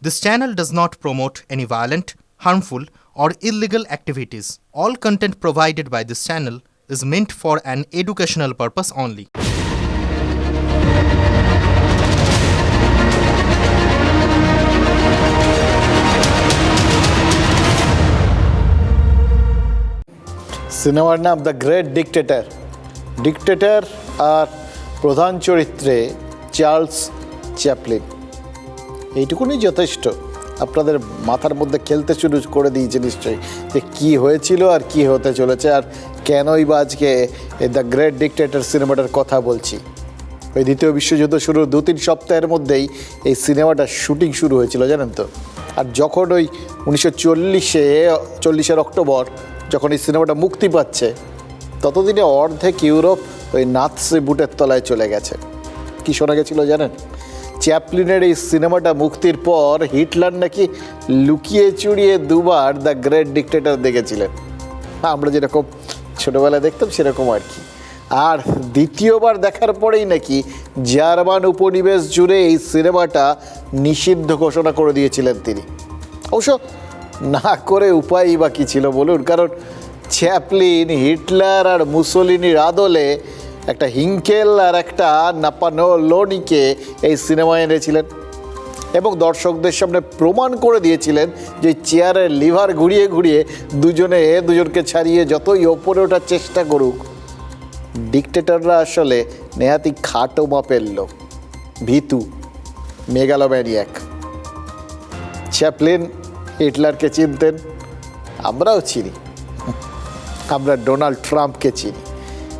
This channel does not promote any violent, harmful, or illegal activities. All content provided by this channel is meant for an educational purpose only. সিনেমার নাম the great dictator. Dictator আর প্রধান চরিত্রে Charles Chaplin. এইটুকুনি যথেষ্ট আপনাদের মাথার মধ্যে খেলতে শুরু করে দিয়েছে নিশ্চয়ই, যে কী হয়েছিল আর কি হতে চলেছে, আর কেনই বা আজকে দ্য গ্রেট ডিক্টেটর সিনেমাটার কথা বলছি। ওই দ্বিতীয় বিশ্বযুদ্ধ শুরুর 2-3 সপ্তাহের মধ্যেই এই সিনেমাটার শুটিং শুরু হয়েছিল, জানেন তো। আর যখন ওই 1940-এর অক্টোবর যখন এই সিনেমাটা মুক্তি পাচ্ছে, ততদিনে অর্ধেক ইউরোপ ওই নাৎসি বুটের তলায় চলে গেছে। কি শোনা গেছিল জানেন? চ্যাপলিনের এই সিনেমাটা মুক্তির পর হিটলার নাকি লুকিয়ে চুরিয়ে 2বার দ্য গ্রেট ডিক্টেটর দেখেছিলেন। আমরা যেরকম ছোটোবেলায় দেখতাম সেরকম আর কি। আর দ্বিতীয়বার দেখার পরেই নাকি জার্মান উপনিবেশ জুড়ে এই সিনেমাটা নিষিদ্ধ ঘোষণা করে দিয়েছিলেন তিনি। অবশ্য না করে উপায়ই বা কী ছিল বলুন, কারণ চ্যাপলিন হিটলার আর মুসোলিনির আদলে একটা হিংকেল আর একটা নাপানোলোনিকে এই সিনেমায় এনেছিলেন এবং দর্শকদের সামনে প্রমাণ করে দিয়েছিলেন যে চেয়ারের লিভার ঘুরিয়ে ঘুরিয়ে দুজনকে ছাড়িয়ে যতই ওপরে ওঠার চেষ্টা করুক, ডিক্টেটররা আসলে নেহাতি খাটো মাপের লোক, ভীতু, মেগালোম্যানিয়াক। চ্যাপলিন হিটলারকে চিনতেন, আমরাও চিনি, আমরা ডোনাল্ড ট্রাম্পকে চিনি।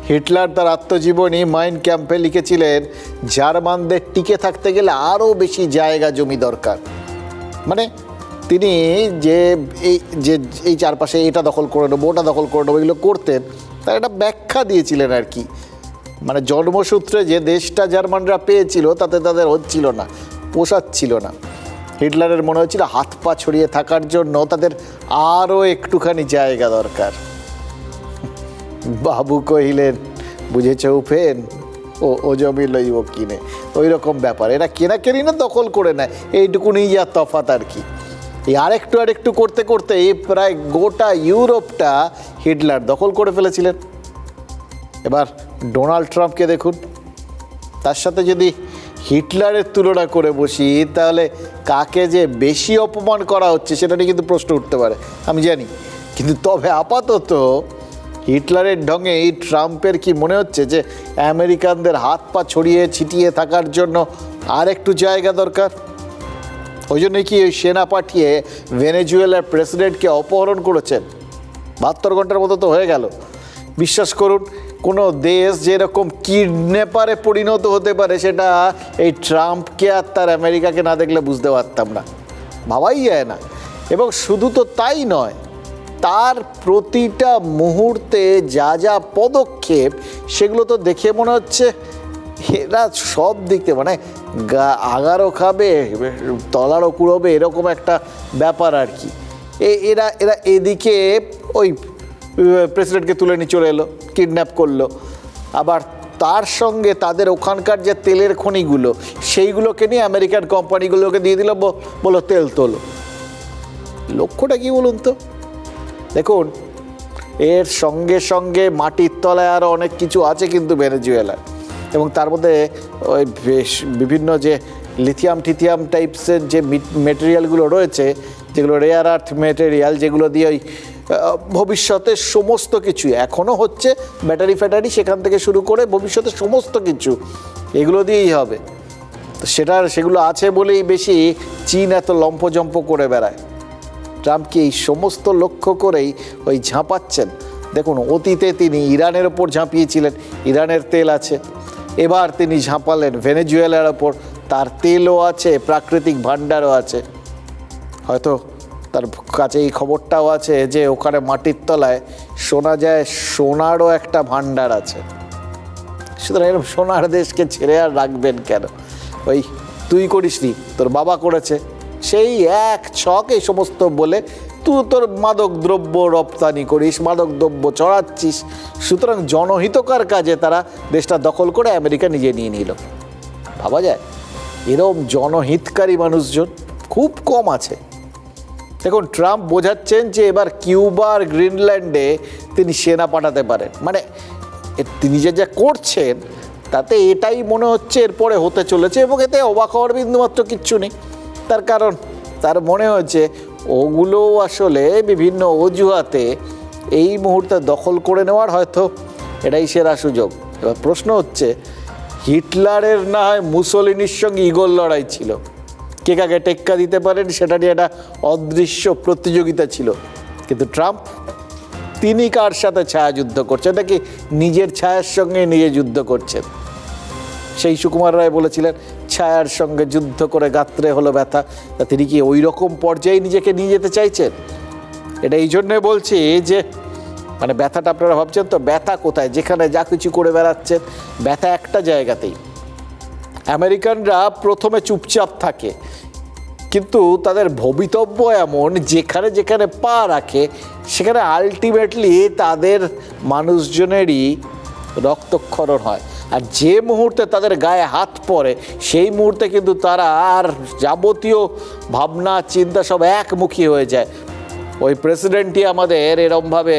হিটলার তার আত্মজীবনী মাইন ক্যাম্পে লিখেছিলেন, জার্মানদের টিকে থাকতে গেলে আরও বেশি জায়গা জমি দরকার। মানে তিনি এই চারপাশে এটা দখল করে নেবো, ওটা দখল করে নেবো, এগুলো করতেন, তার একটা ব্যাখ্যা দিয়েছিলেন আর কি। মানে জন্মসূত্রে যে দেশটা জার্মানরা পেয়েছিল তাতে তাদের হচ্ছিল না, পোষাচ্ছিল না। হিটলারের মনে হচ্ছিল হাত পা ছড়িয়ে থাকার জন্য তাদের আরও একটুখানি জায়গা দরকার। বাবু কহিলেন, বুঝেছ উপেন, ও জমি লইব কিনে। ওই রকম ব্যাপার, এরা কেনাকেনি না দখল করে নেয়, এইটুকুনি যা তফাৎ আর কি। এই আরেকটু করতে করতে এই প্রায় গোটা ইউরোপটা হিটলার দখল করে ফেলেছিলেন। এবার ডোনাল্ড ট্রাম্পকে দেখুন, তার সাথে যদি হিটলারের তুলনা করে বসি তাহলে কাকে যে বেশি অপমান করা হচ্ছে সেটা নিয়ে কিন্তু প্রশ্ন উঠতে পারে, আমি জানি। কিন্তু তবে আপাতত হিটলারের ঢঙে এই ট্রাম্পের কি মনে হচ্ছে যে আমেরিকানদের হাত পা ছড়িয়ে ছিটিয়ে থাকার জন্য আর একটু জায়গা দরকার? ওই জন্যই কি ওই সেনা পাঠিয়ে ভেনেজুয়েলার প্রেসিডেন্টকে অপহরণ করেছেন? 72 ঘন্টার মতো তো হয়ে গেল। বিশ্বাস করুন, কোনো দেশ যেরকম কিডন্যাপারে পরিণত হতে পারে সেটা এই ট্রাম্পকে আর তার আমেরিকাকে না দেখলে বুঝতে পারতাম না, ভাবাই যায় না। এবং শুধু তো তাই নয়, তার প্রতিটা মুহূর্তে যা পদক্ষেপ সেগুলো তো দেখে মনে হচ্ছে এরা সব দিক থেকে মানে আগারও খাবে তলারও কুড়োবে, এরকম একটা ব্যাপার আর কি। এরা এদিকে ওই প্রেসিডেন্টকে তুলে নিয়ে চলে এলো, কিডন্যাপ করলো, আবার তার সঙ্গে তাদের ওখানকার যে তেলের খনিগুলো সেইগুলোকে নিয়ে আমেরিকান কোম্পানিগুলোকে দিয়ে দিল, বলো তেল তোলো। লক্ষ্যটা কি বলুন তো? দেখুন, এর সঙ্গে সঙ্গে মাটির তলায় আরও অনেক কিছু আছে কিন্তু ভেনেজুয়েলার, এবং তার মধ্যে ওই বিভিন্ন যে লিথিয়াম টিথিয়াম টাইপসের যে মেটেরিয়ালগুলো রয়েছে, যেগুলো রেয়ার আর্থ মেটেরিয়াল, যেগুলো দিয়ে ওই ভবিষ্যতে সমস্ত কিছু এখনও হচ্ছে, ব্যাটারি ফ্যাটারি সেখান থেকে শুরু করে ভবিষ্যতে সমস্ত কিছু এগুলো দিয়েই হবে। তো সেগুলো আছে বলেই বেশি চীন এত লম্পজম্প করে বেড়ায়। ট্রাম্পকে এই সমস্ত লক্ষ্য করেই ওই ঝাঁপাচ্ছেন। দেখুন, অতীতে তিনি ইরানের ওপর ঝাঁপিয়েছিলেন, ইরানের তেল আছে। এবার তিনি ঝাঁপালেন ভেনেজুয়েলার ওপর, তার তেলও আছে, প্রাকৃতিক ভাণ্ডারও আছে। হয়তো তার কাছে এই খবরটাও আছে যে ওখানে মাটির তলায় শোনা যায় সোনারও একটা ভাণ্ডার আছে। সুতরাং এরকম সোনার দেশকে ছেড়ে আর রাখবেন কেন? ওই তুই করিসনি, তোর বাবা করেছে, সেই এক ছক এই সমস্ত বলে তুই তোর মাদক দ্রব্য রপ্তানি করিস, মাদক দ্রব্য চড়াচ্ছিস। সুতরাং জনহিতকার কাজে তারা দেশটা দখল করে আমেরিকা নিজে নিয়ে নিল। ভাবা যায় এরকম জনহিতকারী মানুষজন খুব কম আছে। দেখুন, ট্রাম্প বোঝাচ্ছেন যে এবার কিউবা আর গ্রিনল্যান্ডে তিনি সেনা পাঠাতে পারেন। মানে তিনি যা করছেন তাতে এটাই মনে হচ্ছে এরপরে হতে চলেছে, এবং এতে অবাক হওয়ার বিন্দুমাত্র কিচ্ছু নেই। তার কারণ তার মনে হচ্ছে ওগুলো আসলে বিভিন্ন অজুহাতে এই মুহূর্তে দখল করে নেওয়ার হয়তো এটাই সেরা সুযোগ। এবার প্রশ্ন হচ্ছে, হিটলারের না হয় মুসোলিনির সঙ্গে ঈগল লড়াই ছিল, কে কাকে টেক্কা দিতে পারেন সেটা নিয়ে একটা অদৃশ্য প্রতিযোগিতা ছিল। কিন্তু ট্রাম্প তিনি কার সাথে ছায়াযুদ্ধ করছেন, নাকি নিজের ছায়ার সঙ্গে নিজে যুদ্ধ করছেন? সেই সুকুমার রায় বলেছিলেন, ছায়ার সঙ্গে যুদ্ধ করে গাত্রে হলো ব্যথা। তা তিনি কি ওই রকম পর্যায়ে নিজেকে নিয়ে যেতে চাইছেন? এটা এই জন্যে বলছি যে মানে ব্যথাটা আপনারা ভাবছেন তো, ব্যথা কোথায়? যেখানে যা কিছু করে বেড়াচ্ছেন, ব্যথা একটা জায়গাতেই। আমেরিকানরা প্রথমে চুপচাপ থাকে, কিন্তু তাদের ভবিতব্য এমন, যেখানে যেখানে পা রাখে সেখানে আলটিমেটলি তাদের মানুষজনেরই রক্তক্ষরণ হয়। আর যে মুহূর্তে তাদের গায়ে হাত পড়ে সেই মুহূর্তে কিন্তু তারা আর যাবতীয় ভাবনা চিন্তা সব একমুখী হয়ে যায়। ওই প্রেসিডেন্টই আমাদের এরমভাবে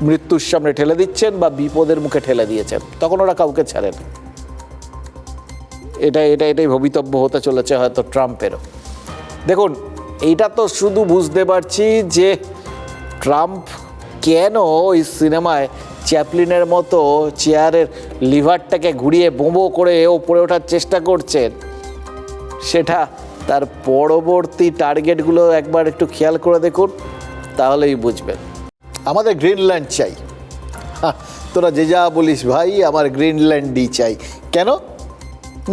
মৃত্যুর সামনে ঠেলে দিচ্ছেন বা বিপদের মুখে ঠেলে দিয়েছেন, তখন ওরা কাউকে ছাড়েন। এটাই ভবিতব্য হতে চলেছে হয়তো ট্রাম্পেরও। দেখুন, এইটা তো শুধু বুঝতে পারছি যে ট্রাম্প কেন ওই সিনেমায় চ্যাপলিনের মতো চেয়ারের লিভারটাকে ঘুরিয়ে বোঁবো করে ওপরে ওঠার চেষ্টা করছেন, সেটা তার পরবর্তী টার্গেটগুলো একবার একটু খেয়াল করে দেখুন, তাহলেই বুঝবেন। আমাদের গ্রিনল্যান্ড চাই। তোরা যে যা বলিস ভাই, আমার গ্রিনল্যান্ডই চাই। কেন?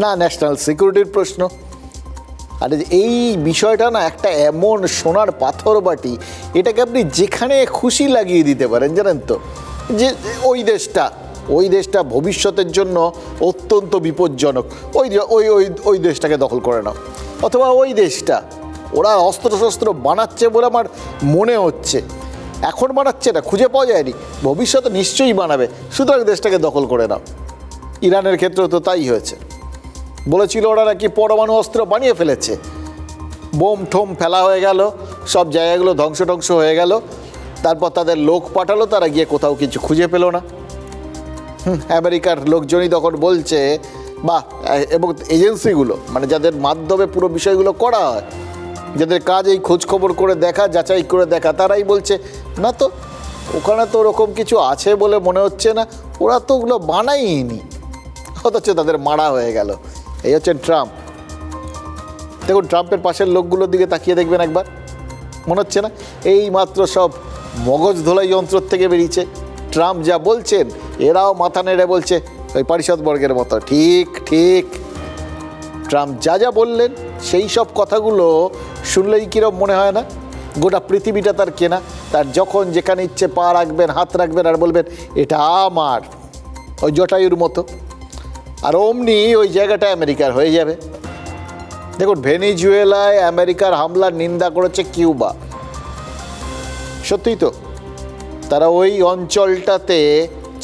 না, ন্যাশনাল সিকিউরিটির প্রশ্ন। আর এই বিষয়টা না একটা এমন সোনার পাথর বাটি, এটাকে আপনি যেখানে খুশি লাগিয়ে দিতে পারেন, জানেন তো। যে ওই দেশটা ভবিষ্যতের জন্য অত্যন্ত বিপজ্জনক, ওই দেশটাকে দখল করে নাও। অথবা ওই দেশটা ওরা অস্ত্রশস্ত্র বানাচ্ছে বলে আমার মনে হচ্ছে, এখন বানাচ্ছে না, খুঁজে পাওয়া যায়নি, ভবিষ্যতে নিশ্চয়ই বানাবে, সুতরাং দেশটাকে দখল করে নাও। ইরানের ক্ষেত্রেও তো তাই হয়েছে। বলেছিল ওরা নাকি পরমাণু অস্ত্র বানিয়ে ফেলেছে, বোম ঠোম ফেলা হয়ে গেল, সব জায়গাগুলো ধ্বংস হয়ে গেল। তারপর তাদের লোক পাঠালো, তারা গিয়ে কোথাও কিছু খুঁজে পেল না। আমেরিকার লোকজনই তখন বলছে, বা এবং এজেন্সিগুলো মানে যাদের মাধ্যমে পুরো বিষয়গুলো করা হয়, যাদের কাজ এই খোঁজখবর করে দেখা, যাচাই করে দেখা, তারাই বলছে না তো, ওখানে তো ওরকম কিছু আছে বলে মনে হচ্ছে না, ওরা তো ওগুলো বানায়নি, অথচ তাদের মারা হয়ে গেল। এই হচ্ছে ট্রাম্প। দেখুন, ট্রাম্পের পাশের লোকগুলোর দিকে তাকিয়ে দেখবেন একবার, মনে হচ্ছে না এই মাত্র সব মগজ ধোলাই যন্ত্র থেকে বেরিয়েছে। ট্রাম্প যা বলছেন এরাও মাথা নেড়ে বলছে ওই পারিষদবর্গের মতো, ঠিক ঠিক। ট্রাম্প যা বললেন সেই সব কথাগুলো শুনলেই কীরকম মনে হয় না? গোটা পৃথিবীটা তার কেনা, তার যখন যেখানে ইচ্ছে পা রাখবেন, হাত রাখবেন আর বলবেন এটা আমার, ওই জটায়ুর মতো। আর অমনি ওই জায়গাটা আমেরিকার হয়ে যাবে। দেখুন, ভেনিজুয়েলায় আমেরিকার হামলার নিন্দা করেছে কিউবা। সত্যিই তো, তারা ওই অঞ্চলটাতে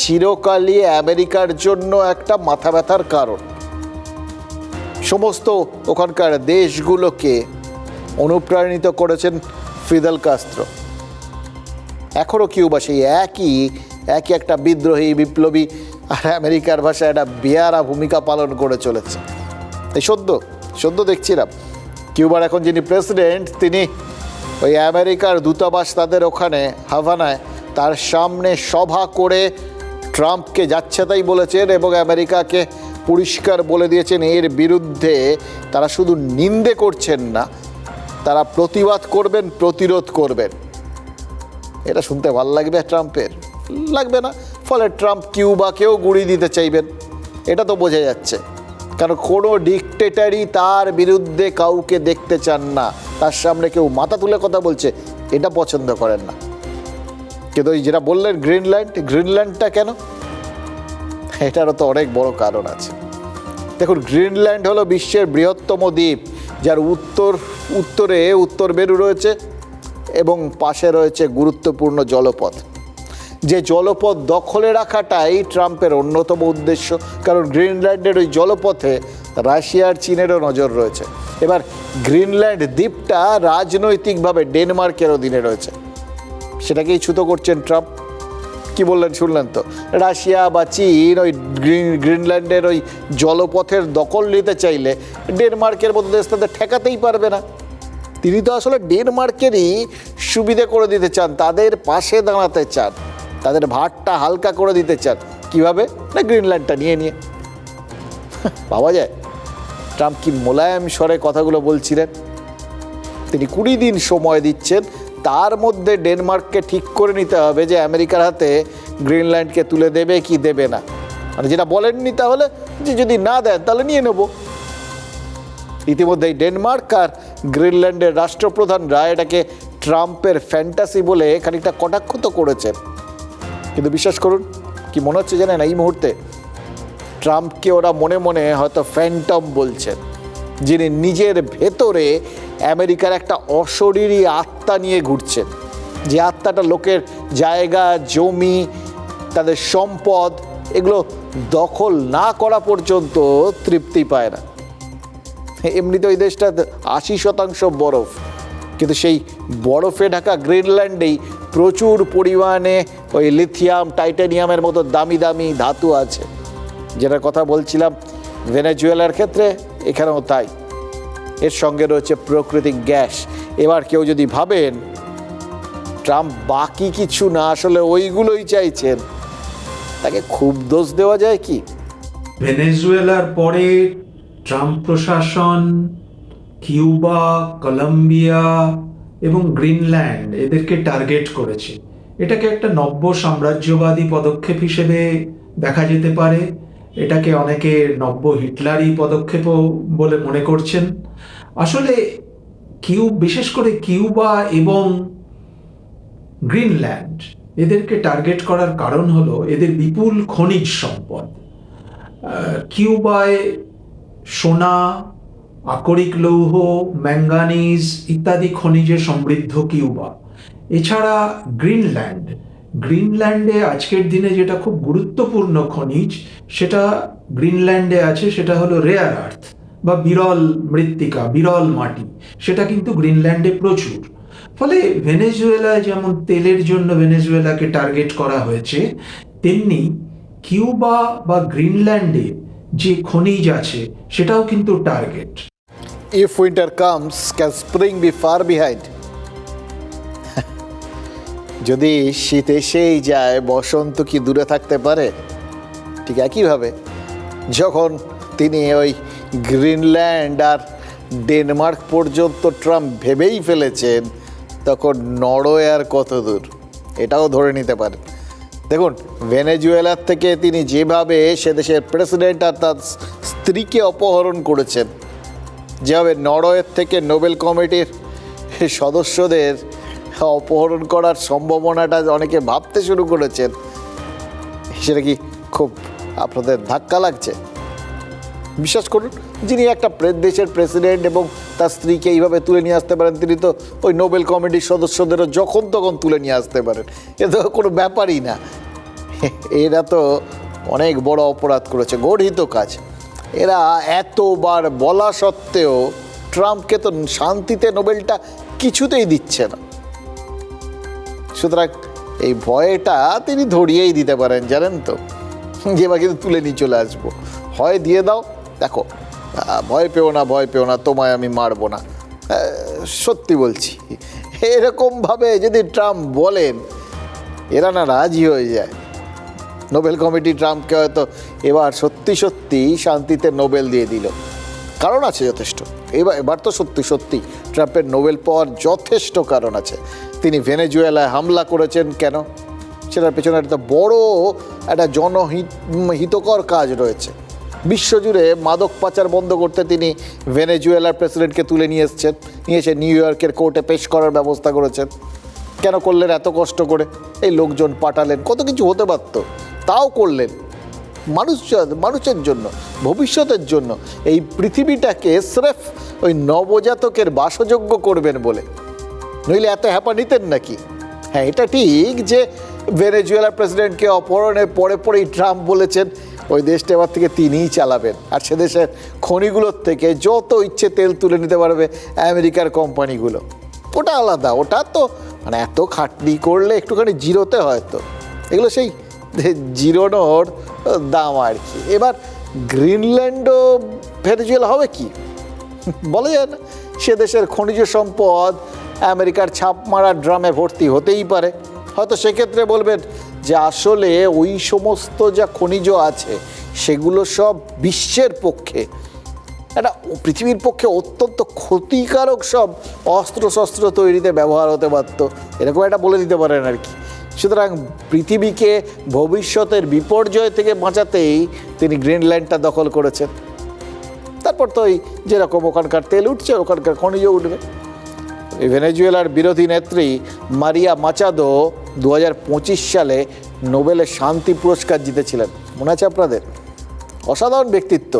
চিরকালই আমেরিকার জন্য একটা মাথা ব্যথার কারণ। সমস্ত ওখানকার দেশগুলোকে অনুপ্রাণিত করেছেন ফিদেল কাস্ত্রো। এখনও কিউবা সেই একই একটা বিদ্রোহী বিপ্লবী আর আমেরিকার ভাষায় একটা বেয়ারা ভূমিকা পালন করে চলেছে। এই সদ্য দেখছিলাম কিউবার এখন যিনি প্রেসিডেন্ট, তিনি ওই আমেরিকার দূতাবাস তাদের ওখানে হাভানায়, তার সামনে সভা করে ট্রাম্পকে যাচ্ছে তাই বলেছেন এবং আমেরিকাকে পরিষ্কার বলে দিয়েছেন এর বিরুদ্ধে তারা শুধু নিন্দে করছেন না, তারা প্রতিবাদ করবেন, প্রতিরোধ করবেন। এটা শুনতে ভালো লাগবে ট্রাম্পের? লাগবে না। ফলে ট্রাম্প কিউবাকেও গুঁড়ি দিতে চাইবেন, এটা তো বোঝা যাচ্ছে। কারণ কোনো ডিকটেটারই তার বিরুদ্ধে কাউকে দেখতে চান না, তার সামনে কেউ মাথা তুলে কথা বলছে এটা পছন্দ করেন না। কিন্তু ওই যেটা বললেন গ্রিনল্যান্ডটা কেন, এটারও তো অনেক বড় কারণ আছে। দেখুন, গ্রিনল্যান্ড হলো বিশ্বের বৃহত্তম দ্বীপ, যার উত্তরে উত্তর মেরু রয়েছে এবং পাশে রয়েছে গুরুত্বপূর্ণ জলপথ। যে জলপথ দখলে রাখাটাই ট্রাম্পের অন্যতম উদ্দেশ্য, কারণ গ্রিনল্যান্ডের ওই জলপথে রাশিয়ার চীনেরও নজর রয়েছে। এবার গ্রিনল্যান্ড দ্বীপটা রাজনৈতিকভাবে ডেনমার্কের অধীনে রয়েছে, সেটাকেই ছুতো করছেন ট্রাম্প। কি বললেন শুনলেন তো, রাশিয়া বা চীন ওই গ্রিনল্যান্ডের ওই জলপথের দখল নিতে চাইলে ডেনমার্কের মতো দেশ তাদের ঠেকাতেই পারবে না। তিনি তো আসলে ডেনমার্কেরই সুবিধে করে দিতে চান, তাদের পাশে দাঁড়াতে চান, তাদের ভারটা হালকা করে দিতে চান। কিভাবে? না গ্রিনল্যান্ডটা নিয়ে পাওয়া যায়। ট্রাম্প কি মোলায়েম স্বরে কথাগুলো বলছিলেন। তিনি 20 দিন সময় দিচ্ছেন, তার মধ্যে ডেনমার্ককে ঠিক করে নিতে হবে যে আমেরিকার হাতে গ্রিনল্যান্ডকে তুলে দেবে কি দেবে না। মানে যেটা বলেননি তাহলে যে যদি না দেন তাহলে নিয়ে নেব। ইতিমধ্যেই ডেনমার্ক আর গ্রিনল্যান্ডের রাষ্ট্রপ্রধানরা এটাকে ট্রাম্পের ফ্যান্টাসি বলে খানিকটা কটাক্ষ তো করেছেন। কিন্তু বিশ্বাস করুন, কি মনে হচ্ছে জানেন, এই মুহূর্তে ট্রাম্পকে ওরা মনে মনে হয়তো ফ্যান্টম বলছেন, যিনি নিজের ভেতরে আমেরিকার একটা অশরীরী আত্মা নিয়ে ঘুরছেন, যে আত্মাটা লোকের জায়গা জমি তাদের সম্পদ এগুলো দখল না করা পর্যন্ত তৃপ্তি পায় না। এমনিতে ওই দেশটা 80% বরফ, কিন্তু সেই বরফে ঢাকা গ্রিনল্যান্ডেই প্রচুর পরিমাণে ওই লিথিয়াম টাইটানিয়ামের মতো দামি দামি ধাতু আছে, যেটার কথা বলছিলাম ভেনেজুয়েলার ক্ষেত্রে, এখানেও তাই। এর সঙ্গে রয়েছে প্রাকৃতিক গ্যাস। এবার কেউ যদি ভাবেন ট্রাম্প বাকি কিছু না আসলে ওইগুলোই চাইছেন, তাকে খুব দোষ দেওয়া যায় কি? ভেনেজুয়েলার পরে ট্রাম্প প্রশাসন কিউবা, কলম্বিয়া এবং গ্রিনল্যান্ড এদেরকে টার্গেট করেছে। এটাকে একটা নব্য সাম্রাজ্যবাদী পদক্ষেপ হিসেবে দেখা যেতে পারে। এটাকে অনেকে নব্য হিটলারি পদক্ষেপও বলে মনে করছেন। আসলে বিশেষ করে কিউবা এবং গ্রিনল্যান্ড এদেরকে টার্গেট করার কারণ হলো এদের বিপুল খনিজ সম্পদ। কিউবায় সোনা, আকরিক লৌহ, ম্যাঙ্গানিজ ইত্যাদি খনিজে সমৃদ্ধ কিউবা। এছাড়া গ্রিনল্যান্ডে আজকের দিনে যেটা খুব গুরুত্বপূর্ণ খনিজ সেটা গ্রিনল্যান্ডে আছে, সেটা হলো রেয়ার আর্থ বা বিরল মৃত্তিকা, বিরল মাটি, সেটা কিন্তু গ্রিনল্যান্ডে প্রচুর। ফলে ভেনেজুয়েলায় যেমন তেলের জন্য ভেনেজুয়েলাকে টার্গেট করা হয়েছে, তেমনি কিউবা বা গ্রিনল্যান্ডে যে খনিজ আছে সেটাও কিন্তু target. If winter comes, can spring be far behind? যদি শীত এসেই যায়, বসন্ত কি দূরে থাকতে পারে? ঠিক একইভাবে যখন তিনি ওই গ্রিনল্যান্ড আর ডেনমার্ক পর্যন্ত ট্রাম্প ভেবেই ফেলেছেন, তখন নরওয়ে আর কত দূর এটাও ধরে নিতে পারেন। দেখুন, ভেনেজুয়েলার থেকে তিনি যেভাবে সে দেশের প্রেসিডেন্ট আর তার স্ত্রীকে অপহরণ করেছেন, যেভাবে নরওয়ের থেকে নোবেল কমিটির সদস্যদের অপহরণ করার সম্ভাবনাটা অনেকে ভাবতে শুরু করেছেন, সেটা কি খুব আপনাদের ধাক্কা লাগছে? বিশ্বাস করুন, যিনি একটা দেশের প্রেসিডেন্ট এবং তার স্ত্রীকে এইভাবে তুলে নিয়ে আসতে পারেন, তিনি তো ওই নোবেল কমিটির সদস্যদেরও যখন তখন তুলে নিয়ে আসতে পারেন। এ তো কোনো ব্যাপারই না। এরা তো অনেক বড় অপরাধ করেছে, গর্হিত কাজ। এরা এতবার বলা সত্ত্বেও ট্রাম্পকে তো শান্তিতে নোবেলটা কিছুতেই দিচ্ছে না। সুতরাং এই ভয়টা তিনি ধরিয়েই দিতে পারেন, জানেন তো, যে এবার কিন্তু তুলে নিয়ে চলে আসবো, হয় দিয়ে দাও, দেখো ভয় পেও না, তোমায় আমি মারবো না। সত্যি বলছি, এরকমভাবে যদি ট্রাম্প বলেন, এরা না রাজি হয়ে যায়। নোবেল কমিটি ট্রাম্পকে হয়তো এবার সত্যি শান্তিতে নোবেল দিয়ে দিল। কারণ আছে যথেষ্ট, এবার তো সত্যি ট্রাম্পের নোবেল পাওয়ার যথেষ্ট কারণ আছে। তিনি ভেনেজুয়েলায় হামলা করেছেন কেন, সেটার পেছনে একটা বড় একটা জনহিতকর কাজ রয়েছে। বিশ্বজুড়ে মাদক পাচার বন্ধ করতে তিনি ভেনেজুয়েলার প্রেসিডেন্টকে তুলে নিয়ে এসে নিউ ইয়র্কের কোর্টে পেশ করার ব্যবস্থা করেছেন। কেন করলেন এত কষ্ট করে? এই লোকজন পাঠালেন, কত কিছু হতে পারত, তাও করলেন মানুষের জন্য, ভবিষ্যতের জন্য, এই পৃথিবীটাকে স্রেফ ওই নবজাতকের বাসযোগ্য করবেন বলে। নইলে এত হ্যাপা নিতেন নাকি? হ্যাঁ, এটা ঠিক যে ভেনেজুয়েলার প্রেসিডেন্টকে অপহরণের পরেই ট্রাম্প বলেছেন ওই দেশটা এবার থেকে তিনিই চালাবেন, আর সে দেশের খনিগুলোর থেকে যত ইচ্ছে তেল তুলে নিতে পারবে আমেরিকার কোম্পানিগুলো। ওটা আলাদা, ওটা তো মানে এত খাটনি করলে একটুখানি জিরোতে হয়তো, এগুলো সেই জিরোনোর দাম আর কি। এবার গ্রিনল্যান্ডও ভেনেজুয়েলা হবে কি বলা যায় না। সে দেশের খনিজ সম্পদ আমেরিকার ছাপ মারা ড্রামে ভর্তি হতেই পারে। হয়তো সেক্ষেত্রে বলবেন যে আসলে ওই সমস্ত যা খনিজ আছে সেগুলো সব বিশ্বের পক্ষে, একটা পৃথিবীর পক্ষে অত্যন্ত ক্ষতিকারক সব অস্ত্রশস্ত্র তৈরিতে ব্যবহার হতে পারত, এরকম একটা বলে দিতে পারেন আর কি। সুতরাং পৃথিবীকে ভবিষ্যতের বিপর্যয় থেকে বাঁচাতেই তিনি গ্রিনল্যান্ডটা দখল করেছেন। তারপর তো ওই যেরকম ওখানকার তেল উঠছে ওখানকার খনিজ উঠবে। এই ভেনেজুয়েলার বিরোধী নেত্রী মারিয়া মাচাদো 2025 সালে নোবেলের শান্তি পুরস্কার জিতেছিলেন, মনে আছে আপনাদের? অসাধারণ ব্যক্তিত্ব।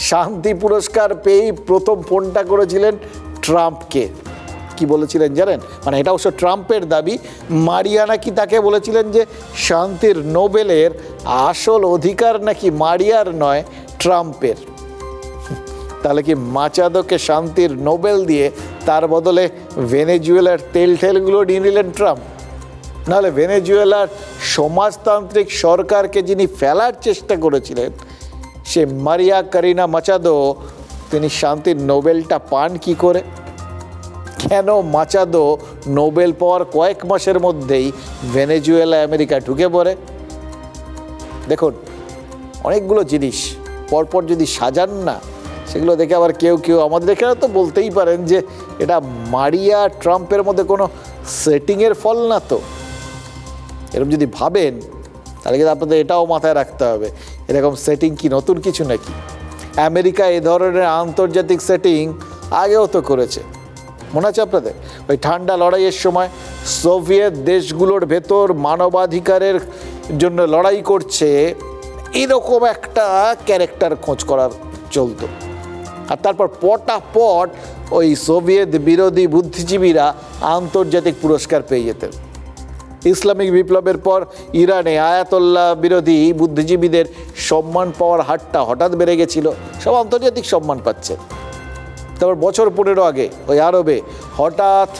শান্তি পুরস্কার পেয়েই প্রথম ফোনটা করেছিলেন ট্রাম্পকে। কি বলেছিলেন জানেন? মানে এটা অবশ্য ট্রাম্পের দাবি, মারিয়া নাকি তাকে বলেছিলেন যে শান্তির নোবেলের আসল অধিকার নাকি মারিয়ার নয়, ট্রাম্পের। তাহলে কি মাচাদোকে শান্তির নোবেল দিয়ে তার বদলে ভেনেজুয়েলার তেলগুলো নিয়ে নিলেন ট্রাম্প? নাহলে ভেনেজুয়েলার সমাজতান্ত্রিক সরকারকে যিনি ফেলার চেষ্টা করেছিলেন সে মারিয়া কারিনা মাচাদো, তিনি শান্তির নোবেলটা পান কি করে? কেন মাচাদো নোবেল পাওয়ার কয়েক মাসের মধ্যেই ভেনেজুয়েলা আমেরিকা ঢুকে পড়ে? দেখুন, অনেকগুলো জিনিস পরপর যদি সাজান না, সেগুলো দেখে আবার কেউ কেউ আমাদের এখানে তো বলতেই পারেন যে এটা মারিয়া ট্রাম্পের মধ্যে কোনো সেটিংয়ের ফল না। তো এরকম যদি ভাবেন তাহলে কিন্তু আপনাদের এটাও মাথায় রাখতে হবে, এরকম সেটিং কি নতুন কিছু নাকি? আমেরিকা এ ধরনের আন্তর্জাতিক সেটিং আগেও তো করেছে, মনে আছে আপনাদের? ওই ঠান্ডা লড়াইয়ের সময় সোভিয়েত দেশগুলোর ভেতর মানবাধিকারের জন্য লড়াই করছে এরকম একটা ক্যারেক্টার খোঁজ করার চলতো। আর তারপর পটাপট ওই সোভিয়েত বিরোধী বুদ্ধিজীবীরা আন্তর্জাতিক পুরস্কার পেয়ে যেতেন। ইসলামিক বিপ্লবের পর ইরানে আয়াতোল্লাহ বিরোধী বুদ্ধিজীবীদের সম্মান পাওয়ার হারটা হঠাৎ বেড়ে গেছিল, সব আন্তর্জাতিক সম্মান পাচ্ছে। তারপর বছর 15 আগে ওই আরবে হঠাৎ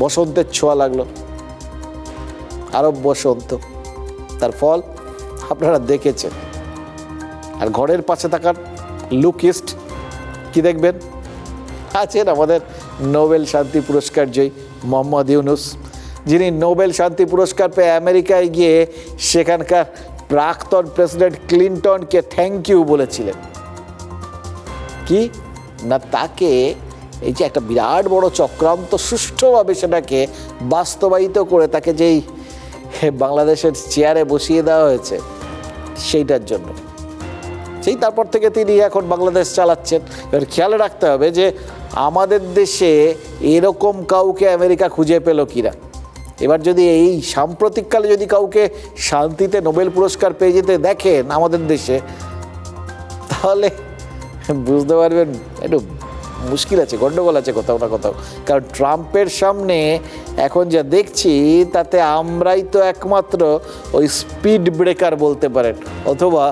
বসন্তের ছোঁয়া লাগলো, আরব বসন্ত। তার ফল আপনারা দেখেছেন। আর ঘরের পাশে থাকার লুকিস্ট কি দেখবেন? আছেন আমাদের নোবেল শান্তি পুরস্কার জয়ী মোহাম্মদ ইউনুস, যিনি নোবেল শান্তি পুরস্কার পেয়ে আমেরিকায় গিয়ে সেখানকার প্রাক্তন প্রেসিডেন্ট ক্লিন্টনকে থ্যাংক ইউ বলেছিলেন। কি না, তাকে এই যে একটা বিরাট বড় চক্রান্ত সুষ্ঠুভাবে সেটাকে বাস্তবায়িত করে তাকে যেই বাংলাদেশের চেয়ারে বসিয়ে দেওয়া হয়েছে সেইটার জন্য, সেই তারপর থেকে তিনি এখন বাংলাদেশ চালাচ্ছেন। এবার খেয়াল রাখতে হবে যে আমাদের দেশে এরকম কাউকে আমেরিকা খুঁজে পেল কিনা। এবার যদি এই সাম্প্রতিককালে যদি কাউকে শান্তিতে নোবেল পুরস্কার পেয়ে যেতে দেখেন আমাদের দেশে, তাহলে বুঝতে পারবেন একটু মুশকিল আছে, গন্ডগোল আছে কোথাও না কোথাও। কারণ ট্রাম্পের সামনে এখন যা দেখছি তাতে আমরাই তো একমাত্র ওই স্পিড ব্রেকার বলতে পারেন, অথবা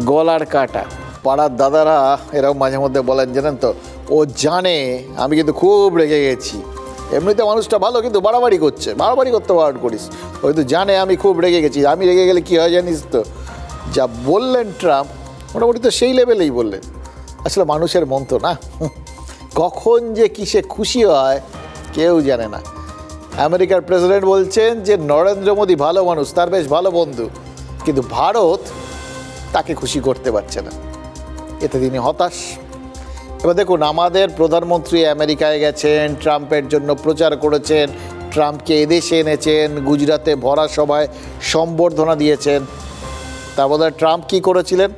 গলার কাটা। পাড়ার দাদারা এরকম মাঝে মধ্যে বলেন, জানেন তো, ও জানে আমি কিন্তু খুব রেগে গেছি। এমনিতে মানুষটা ভালো, কিন্তু বাড়াবাড়ি করছে, বাড়াবাড়ি করতে বারণ করিস। ওই তো জানে আমি খুব রেগে গেছি। আমি রেগে গেলে কী হয় জানিস তো? যা বললেন ট্রাম্প মোটামুটি তো সেই লেভেলেই বললেন। আসলে মানুষের মন তো না, কখন যে কিসে খুশি হয় কেউ জানে না। আমেরিকার প্রেসিডেন্ট বলছেন যে নরেন্দ্র মোদী ভালো মানুষ, তার বেশ ভালো বন্ধু, কিন্তু ভারত তাকে খুশি করতে পারছে না, এতে তিনি হতাশ। এবার দেখুন, আমাদের প্রধানমন্ত্রী আমেরিকায় গেছেন, ট্রাম্পের জন্য প্রচার করেছেন, ট্রাম্পকে এদেশে এনেছেন, গুজরাটে ভরা সভায় সম্বর্ধনা দিয়েছেন। তার মধ্যে ট্রাম্প কী করেছিলেন?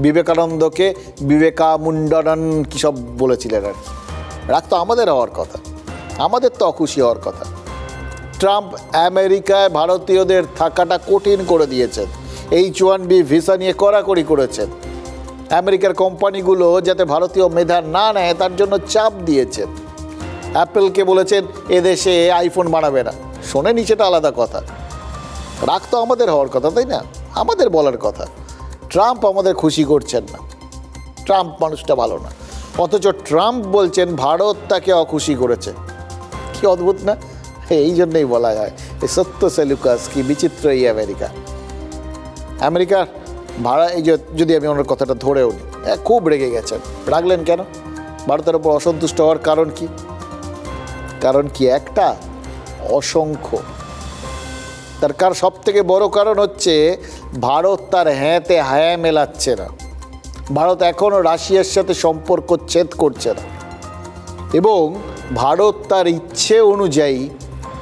বিবেকানন্দকে বিবেকামুন্ডন কী সব বলেছিলেন আর কি। রাগ তো আমাদের হওয়ার কথা, আমাদের তো অখুশি হওয়ার কথা। ট্রাম্প আমেরিকায় ভারতীয়দের থাকাটা কঠিন করে দিয়েছেন, H-1B ভিসা নিয়ে কড়াকড়ি করেছেন। আমেরিকার কোম্পানিগুলো যাতে ভারতীয় মেধা না নেয় তার জন্য চাপ দিয়েছেন। অ্যাপেলকে বলেছেন এদেশে আইফোন বানাবে না। শোনেনি, সেটা আলাদা কথা। রাগ তো আমাদের হওয়ার কথা, তাই না? আমাদের বলার কথা। ট্রাম্প আমাদের খুশি করছেন না, ট্রাম্প মানুষটা ভালো না, অথচ ট্রাম্প বলছেন ভারত তাকে অখুশি করেছে। কি অদ্ভুত না? এই জন্যই বলা হয় এই সত্য সেলুকাস, কি বিচিত্র এই আমেরিকা। আমেরিকার ভাড়া, এই যে যদি আমি ওনার কথাটা ধরেও নিই, খুব রেগে গেছেন। রাখলেন কেন? ভারতের ওপর অসন্তুষ্ট হওয়ার কারণ কি? কারণ কি একটা? অসংখ্য। তার সব থেকে বড় কারণ হচ্ছে ভারত তার হ্যাঁতে হ্যাঁ মেলাচ্ছে না। ভারত এখনও রাশিয়ার সাথে সম্পর্ক ছেদ করছে না এবং ভারত তার ইচ্ছে অনুযায়ী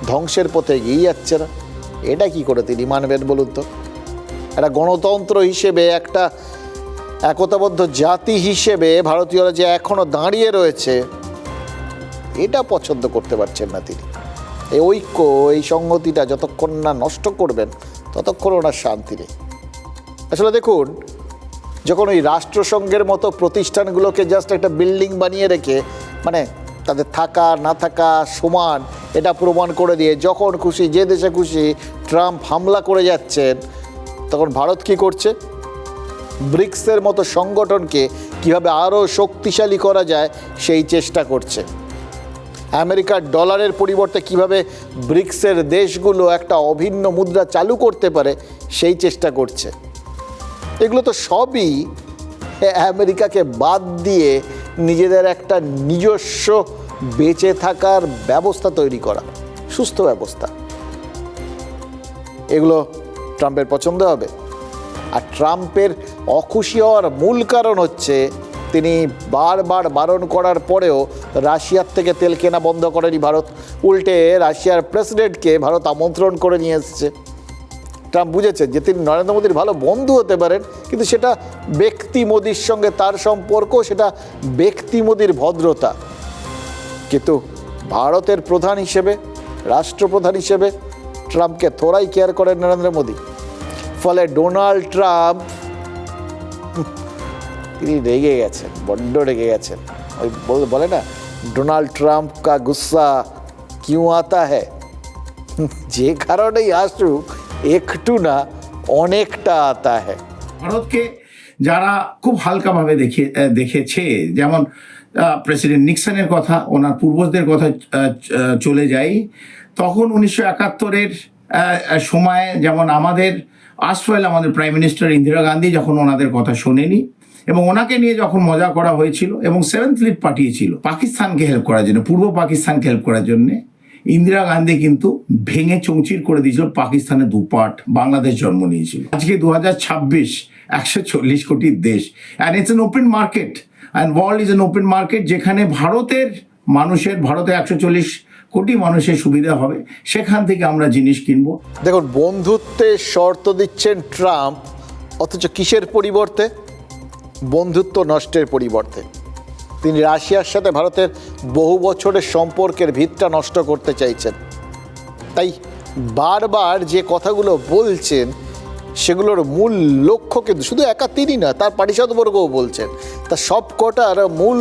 ধ্বংসের পথে এগিয়ে যাচ্ছে না। এটা কি করে তিনি মানবেন বলুন তো? একটা গণতন্ত্র হিসেবে, একটা একতাবদ্ধ জাতি হিসেবে ভারতীয়রা যে এখনও দাঁড়িয়ে রয়েছে, এটা পছন্দ করতে পারছেন না তিনি। এই ঐক্য, এই সংহতিটা যতক্ষণ না নষ্ট করবেন ততক্ষণ ওনার শান্তি নেই। আসলে দেখুন, যখন ওই রাষ্ট্রসংঘের মতো প্রতিষ্ঠানগুলোকে জাস্ট একটা বিল্ডিং বানিয়ে রেখে, মানে তাদের থাকা না থাকা সমান, এটা প্রমাণ করে দিয়ে যখন খুশি যে দেশে খুশি ট্রাম্প হামলা করে যাচ্ছেন, তখন ভারত কি করছে? ব্রিক্সের মতো সংগঠনকে কিভাবে আরও শক্তিশালী করা যায় সেই চেষ্টা করছে। আমেরিকার ডলারের পরিবর্তে কিভাবে ব্রিক্সের দেশগুলো একটা অভিন্ন মুদ্রা চালু করতে পারে সেই চেষ্টা করছে। এগুলো তো সবই আমেরিকাকে বাদ দিয়ে নিজেদের একটা নিজস্ব বেঁচে থাকার ব্যবস্থা তৈরি করা, সুস্থ ব্যবস্থা। এগুলো ট্রাম্পের পছন্দ হবে? আর ট্রাম্পের অখুশি হওয়ার মূল কারণ হচ্ছে তিনি বারবার বারণ করার পরেও রাশিয়ার থেকে তেল কেনা বন্ধ করেনি ভারত। উল্টে রাশিয়ার প্রেসিডেন্টকে ভারত আমন্ত্রণ করে নিয়ে এসেছে। ট্রাম্প বুঝেছেন যে তিনি নরেন্দ্র মোদীর ভালো বন্ধু হতে পারেন, কিন্তু সেটা ব্যক্তি মোদীর সঙ্গে তার সম্পর্ক, সেটা ব্যক্তি মোদীর ভদ্রতা। কিন্তু ভারতের প্রধান হিসেবে, রাষ্ট্রপ্রধান হিসেবে ট্রাম্পকে থোড়াই কেয়ার করেন নরেন্দ্র মোদী। ফলে ডোনাল্ড ট্রাম্প তিনি রেগে গেছেন, বড্ড রেগে গেছেন। ওই বলে না, ডোনাল্ড ট্রাম্প কা গুসা কিউ আতা হ্যায়, যে কারণেই আসুক একটু না অনেকটা আতা হ্যায়। ভারতকে যারা খুব হালকাভাবে দেখেছে, যেমন প্রেসিডেন্ট নিক্সনের কথা, ওনার পূর্বজদের কথা চলে যাই, তখন 1971-এর সময়ে যেমন আমাদের প্রাইম মিনিস্টার ইন্দিরা গান্ধী যখন ওনাদের কথা শোনেনি এবং ওনাকে নিয়ে যখন মজা করা হয়েছিল এবং 7th ফ্লিট পাঠিয়েছিল পাকিস্তানকে হেল্প করার জন্য, পূর্ব পাকিস্তানকে হেল্প করার জন্যে, ইন্দিরা গান্ধী কিন্তু ভেঙে চৌচির করে দিয়েছিল পাকিস্তানের দুপাট। বাংলাদেশ জন্ম নিয়েছিল। আজকে 2026, 140 কোটির দেশ, and it's an open market, and world is an open market, যেখানে ভারতে 140 কোটি মানুষের সুবিধা হবে, সেখান থেকে আমরা জিনিস কিনবো। দেখুন, বন্ধুত্বের শর্ত দিচ্ছেন ট্রাম্প, অথচ কিসের পরিবর্তে? বন্ধুত্ব নষ্টের পরিবর্তে। তিনি রাশিয়ার সাথে ভারতের বহু বছরের সম্পর্কের ভিতটা নষ্ট করতে চাইছেন। তাই বারবার যে কথাগুলো বলছেন সেগুলোর মূল লক্ষ্য কিন্তু শুধু একা তিনি না, তার পারিষদবর্গও বলছেন, তা সব কটার মূল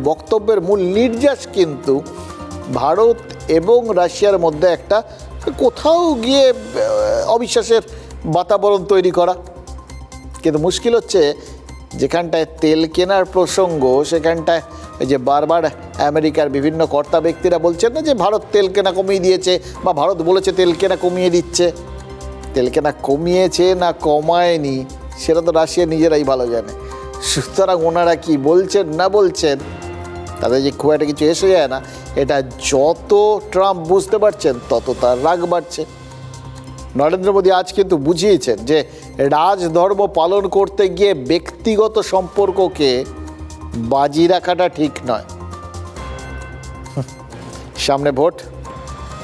বক্তব্যের মূল নির্যাস কিন্তু ভারত এবং রাশিয়ার মধ্যে একটা কোথাও গিয়ে অবিশ্বাসের বাতাবরণ তৈরি করা। কিন্তু মুশকিল হচ্ছে, যেখানটায় তেল কেনার প্রসঙ্গ, সেখানটায় এই যে বারবার আমেরিকার বিভিন্ন কর্তা ব্যক্তিরা বলছেন না যে ভারত তেল কেনা কমিয়ে দিয়েছে, বা ভারত বলেছে তেল কেনা কমিয়ে দিচ্ছে। তেল কেনা কমিয়েছে না কমায়নি সেটা তো রাশিয়া নিজেরাই ভালো জানে। সুতরাং ওনারা কি বলছেন না বলছেন তাদের যে খুব একটা কিছু এসে যায় না। এটা যত ট্রাম্প বুঝতে পারছেন তত তার রাগ বাড়ছে। নরেন্দ্র মোদী আজ কিন্তু বুঝিয়েছেন যে রাজধর্ম পালন করতে গিয়ে ব্যক্তিগত সম্পর্ককে বাজি রাখাটা ঠিক নয়। সামনে ভোট,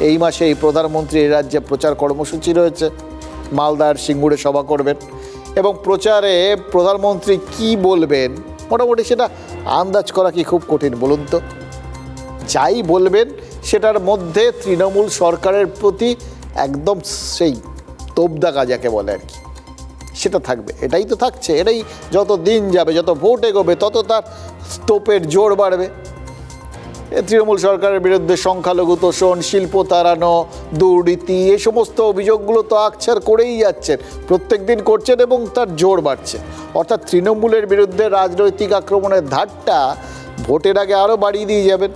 এই মাসে এই প্রধানমন্ত্রী এই রাজ্যে প্রচার কর্মসূচি রয়েছে, মালদার সিঙ্গুরে সভা করবেন এবং প্রচারে প্রধানমন্ত্রী কি বলবেন মোটামুটি সেটা আন্দাজ করা কি খুব কঠিন বলুন তো? যাই বলবেন সেটার মধ্যে তৃণমূল সরকারের প্রতি একদম সেই তোপদাগা যাকে বলে আর কি, সেটা থাকবে। এটাই তো থাকছে, এটাই যত দিন যাবে, যত ভোট এগোবে তত তার তোপের জোর বাড়বে। তৃণমূল সরকারের বিরুদ্ধে সংখ্যালঘু তোষণ, শিল্প তাড়ানো, দুর্নীতি, এই সমস্ত অভিযোগগুলো তো আকছার করেই যাচ্ছেন, প্রত্যেক দিন করছেন এবং তার জোর বাড়ছে। অর্থাৎ তৃণমূলের বিরুদ্ধে রাজনৈতিক আক্রমণের ধারটা ভোটের আগে আরও বাড়িয়ে দিয়ে যাবেন।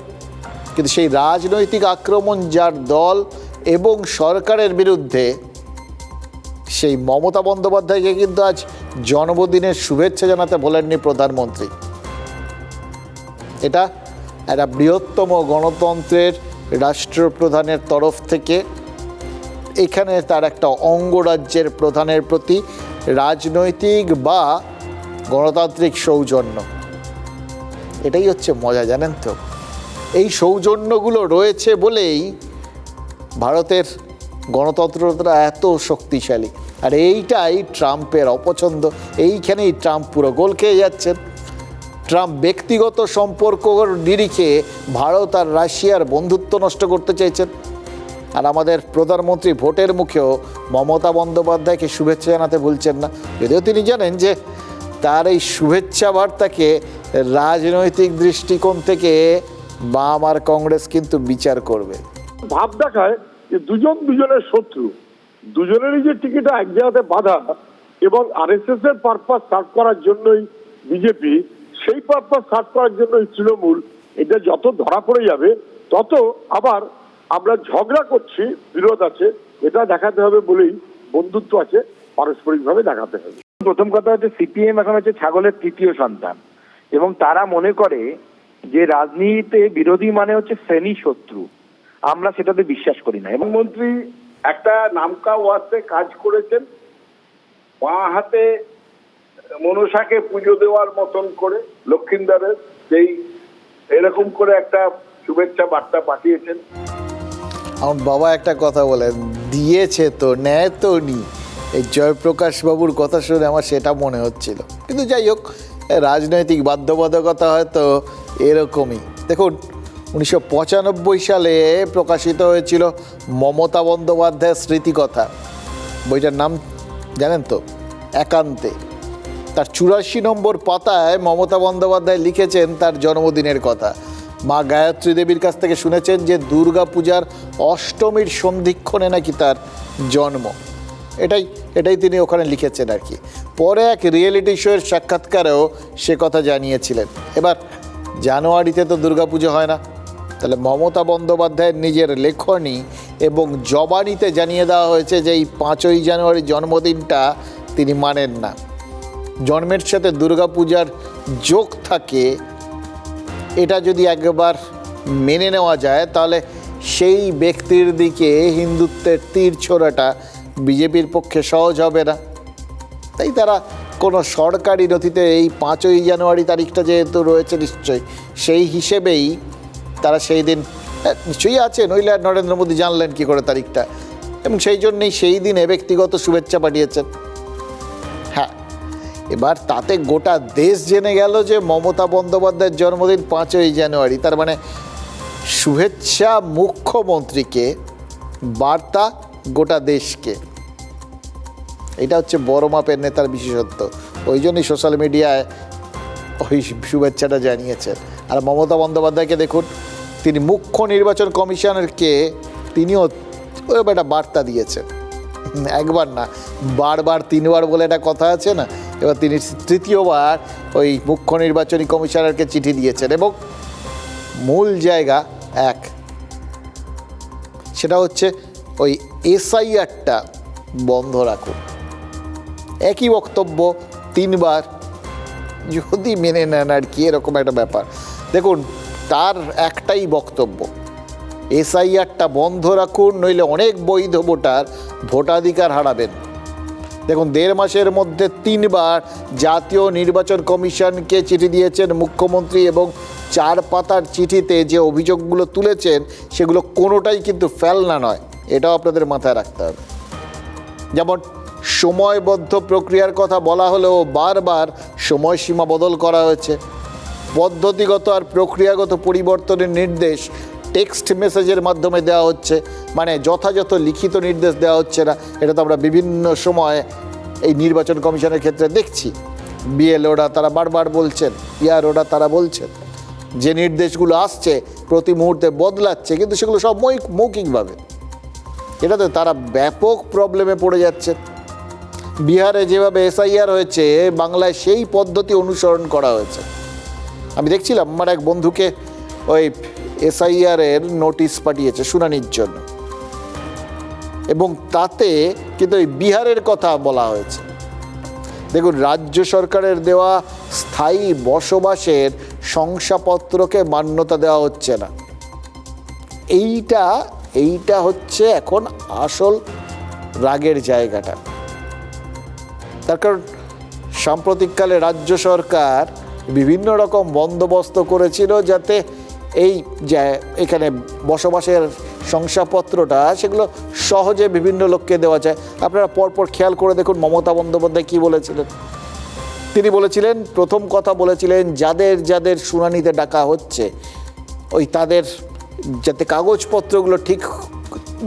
কিন্তু সেই রাজনৈতিক আক্রমণ যার দল এবং সরকারের বিরুদ্ধে, সেই মমতা বন্দ্যোপাধ্যায়কে কিন্তু আজ জন্মদিনের শুভেচ্ছা জানাতে বলেননি প্রধানমন্ত্রী। এটা একটা বৃহত্তম গণতন্ত্রের রাষ্ট্রপ্রধানের তরফ থেকে এখানে তার একটা অঙ্গরাজ্যের প্রধানের প্রতি রাজনৈতিক বা গণতান্ত্রিক সৌজন্য। এটাই হচ্ছে মজা, জানেন তো। এই সৌজন্যগুলো রয়েছে বলেই ভারতের গণতন্ত্রটা এত শক্তিশালী। আর এইটাই ট্রাম্পের অপছন্দ, এইখানেই ট্রাম্প পুরো গোল খেয়ে যাচ্ছেন। ট্রাম্প ব্যক্তিগত সম্পর্কর নিরিখে ভারত আর রাশিয়ার বন্ধুত্ব নষ্ট করতে চাইছেন। আর আমাদের প্রধানমন্ত্রী ভোটের মুখেও মমতা বন্দ্যোপাধ্যায়কে শুভেচ্ছা জানাতে ভুলছেন না, যদিও তিনি জানেন যে তার এই শুভেচ্ছা বার্তাকে রাজনৈতিক দৃষ্টিকোণ থেকে বাম আর কংগ্রেস কিন্তু বিচার করবে। ভাব দেখায় যে দুজন দুজনের শত্রু, দুজনেরই যে টিকিট এক জায়গাতে বাধা এবং আরএসএস এর পারপাস সার্ভ করার জন্যই বিজেপি, সেই পারপাস সার্ভ করার জন্যই তৃণমূল, এটা যত ধরা পড়ে যাবে তত আবার আমরা ঝগড়া করছি, বিরোধ আছে, এটা দেখাতে হবে বলেই বন্ধুত্ব আছে, পারস্পরিকভাবে দেখাতে হবে। প্রথম কথা হচ্ছে সিপিএম এখন হচ্ছে ছাগলের তৃতীয় সন্তান এবং তারা মনে করে যে রাজনীতিতে বিরোধী মানে হচ্ছে শ্রেণী শত্রু। আমরা সেটাতে বিশ্বাস করি না। এবং মন্ত্রী একটা নামকা ওয়াস্তে কাজ করেছেন, বাঁ হাতে মনসাকে পুজো দেওয়ার মতন করে লক্ষিন্দরের যেই এরকম করে একটা শুভেচ্ছা বার্তা পাঠিয়েছেন। আমার বাবা একটা কথা বলেন, দিয়েছে তো নেয় তো নি। এই জয়প্রকাশ বাবুর কথা শুনে আমার সেটা মনে হচ্ছিল। কিন্তু যাই হোক, রাজনৈতিক বাধ্যবাধকতা হয়তো এরকমই। দেখুন, 1995 সালে প্রকাশিত হয়েছিল মমতা বন্দ্যোপাধ্যায়ের স্মৃতিকথা। বইটার নাম জানেন তো? একান্তে। তার 84 নম্বর পাতায় মমতা বন্দ্যোপাধ্যায় লিখেছেন তার জন্মদিনের কথা। মা গায়ত্রী দেবীর কাছ থেকে শুনেছেন যে পূজার অষ্টমীর সন্ধিক্ষণে নাকি তার জন্ম। এটাই তিনি ওখানে লিখেছেন আর কি। পরে এক রিয়েলিটি শোয়ের সাক্ষাৎকারেও সে কথা জানিয়েছিলেন। এবার জানুয়ারিতে তো দুর্গাপুজো হয় না, তাহলে মমতা বন্দ্যোপাধ্যায়ের নিজের লেখনী এবং জবানিতে জানিয়ে দেওয়া হয়েছে যে এই 5ই জানুয়ারি জন্মদিনটা তিনি মানেন না। জন্মের সাথে দুর্গাপূজার যোগ থাকে, এটা যদি একবার মেনে নেওয়া যায় তাহলে সেই ব্যক্তির দিকে হিন্দুত্বের তীর ছোড়াটা বিজেপির পক্ষে সহজ হবে না। তাই তারা কোনো সরকারি নথিতে এই 5ই জানুয়ারি তারিখটা যেহেতু রয়েছে নিশ্চয়ই, সেই হিসেবেই তারা সেই দিন নিশ্চয়ই আছে, নইলে আর নরেন্দ্র মোদী জানলেন কী করে তারিখটা, এবং সেই জন্যেই সেই দিনে ব্যক্তিগত শুভেচ্ছা পাঠিয়েছেন। হ্যাঁ, এবার তাতে গোটা দেশ জেনে গেল যে মমতা বন্দ্যোপাধ্যায়ের জন্মদিন 5ই জানুয়ারি। তার মানে শুভেচ্ছা মুখ্যমন্ত্রীকে, বার্তা গোটা দেশকে। এটা হচ্ছে বড় মাপের নেতার বিশেষত্ব। ওই জন্যই সোশ্যাল মিডিয়ায় ওই শুভেচ্ছাটা জানিয়েছেন। আর মমতা বন্দ্যোপাধ্যায়কে দেখুন, তিনি মুখ্য নির্বাচন কমিশনারকে তিনিও একটা বার্তা দিয়েছেন। একবার না, বারবার 3বার বলে একটা কথা আছে না। এবার তিনি 3য়বার ওই মুখ্য নির্বাচনী কমিশনারকে চিঠি দিয়েছেন এবং মূল জায়গা এক, সেটা হচ্ছে ওই এসআইআরটা বন্ধ রাখুন। একই বক্তব্য 3বার, যদি মেনে নেন আর কি, এরকম একটা ব্যাপার। দেখুন, তার একটাই বক্তব্য, এসআইআরটা বন্ধ রাখুন, নইলে অনেক বৈধ ভোটার ভোটাধিকার হারাবেন। দেখুন, 1.5 মাসের মধ্যে 3বার জাতীয় নির্বাচন কমিশনকে চিঠি দিয়েছেন মুখ্যমন্ত্রী এবং 4 পাতার চিঠিতে যে অভিযোগগুলো তুলেছেন সেগুলো কোনোটাই কিন্তু ফেলনা নয়, এটাও আপনাদের মাথায় রাখতে হবে। যেমন সময়বদ্ধ প্রক্রিয়ার কথা বলা হলেও বারবার সময়সীমা বদল করা হয়েছে। পদ্ধতিগত আর প্রক্রিয়াগত পরিবর্তনের নির্দেশ টেক্সট মেসেজের মাধ্যমে দেওয়া হচ্ছে, মানে যথাযথ লিখিত নির্দেশ দেওয়া হচ্ছে না। এটা তো আমরা বিভিন্ন সময় এই নির্বাচন কমিশনের ক্ষেত্রে দেখছি। বিএলওরা তারা বারবার বলছেন, পিআরওরা তারা বলছেন যে নির্দেশগুলো আসছে প্রতি মুহূর্তে বদলাচ্ছে, কিন্তু সেগুলো সব মৌখিকভাবে। এটাতে তারা ব্যাপক প্রবলেমে পড়ে যাচ্ছে। বিহারে যেভাবে এসআইআর হয়েছে, বাংলায় সেই পদ্ধতি অনুসরণ করা হয়েছে। আমি দেখছিলাম আমার এক বন্ধুকে ওই এসআইআরের নোটিশ পাঠিয়েছে শুনানির জন্য, এবং তাতে কিন্তু ওই বিহারের কথা বলা হয়েছে। দেখুন, রাজ্য সরকারের দেওয়া স্থায়ী বসবাসের শংসাপত্রকে মান্যতা দেওয়া হচ্ছে না। এইটা হচ্ছে এখন আসল রাগের জায়গাটা। তার কারণ সাম্প্রতিককালে রাজ্য সরকার বিভিন্ন রকম বন্দোবস্ত করেছিল যাতে এই যে এখানে বসবাসের শংসাপত্রটা সেগুলো সহজে বিভিন্ন লোককে দেওয়া যায়। আপনারা পরপর খেয়াল করে দেখুন মমতা বন্দ্যোপাধ্যায় কী বলেছিলেন। তিনি বলেছিলেন, প্রথম কথা বলেছিলেন, যাদের যাদের শুনানিতে ডাকা হচ্ছে ওই তাদের যাতে কাগজপত্রগুলো ঠিক,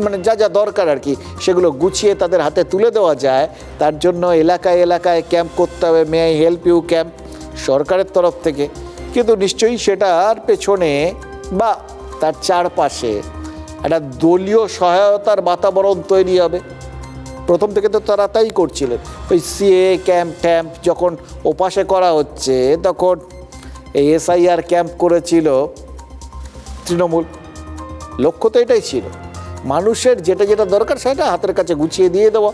মানে যা যা দরকার আর কি, সেগুলো গুছিয়ে তাদের হাতে তুলে দেওয়া যায়, তার জন্য এলাকায় এলাকায় ক্যাম্প করতে হবে, may I help you camp, সরকারের তরফ থেকে। কিন্তু নিশ্চয়ই সেটার পেছনে বা তার চারপাশে একটা দলীয় সহায়তার বাতাবরণ তৈরি হবে। প্রথম থেকে তো তারা তাই করছিলেন। ওই সিএ ক্যাম্প ট্যাম্প যখন ওপাশে করা হচ্ছে, তখন এই এসআইআর ক্যাম্প করেছিল তৃণমূল। লক্ষ্য তো এটাই ছিল, মানুষের যেটা যেটা দরকার সেটা হাতের কাছে গুছিয়ে দিয়ে দেওয়া।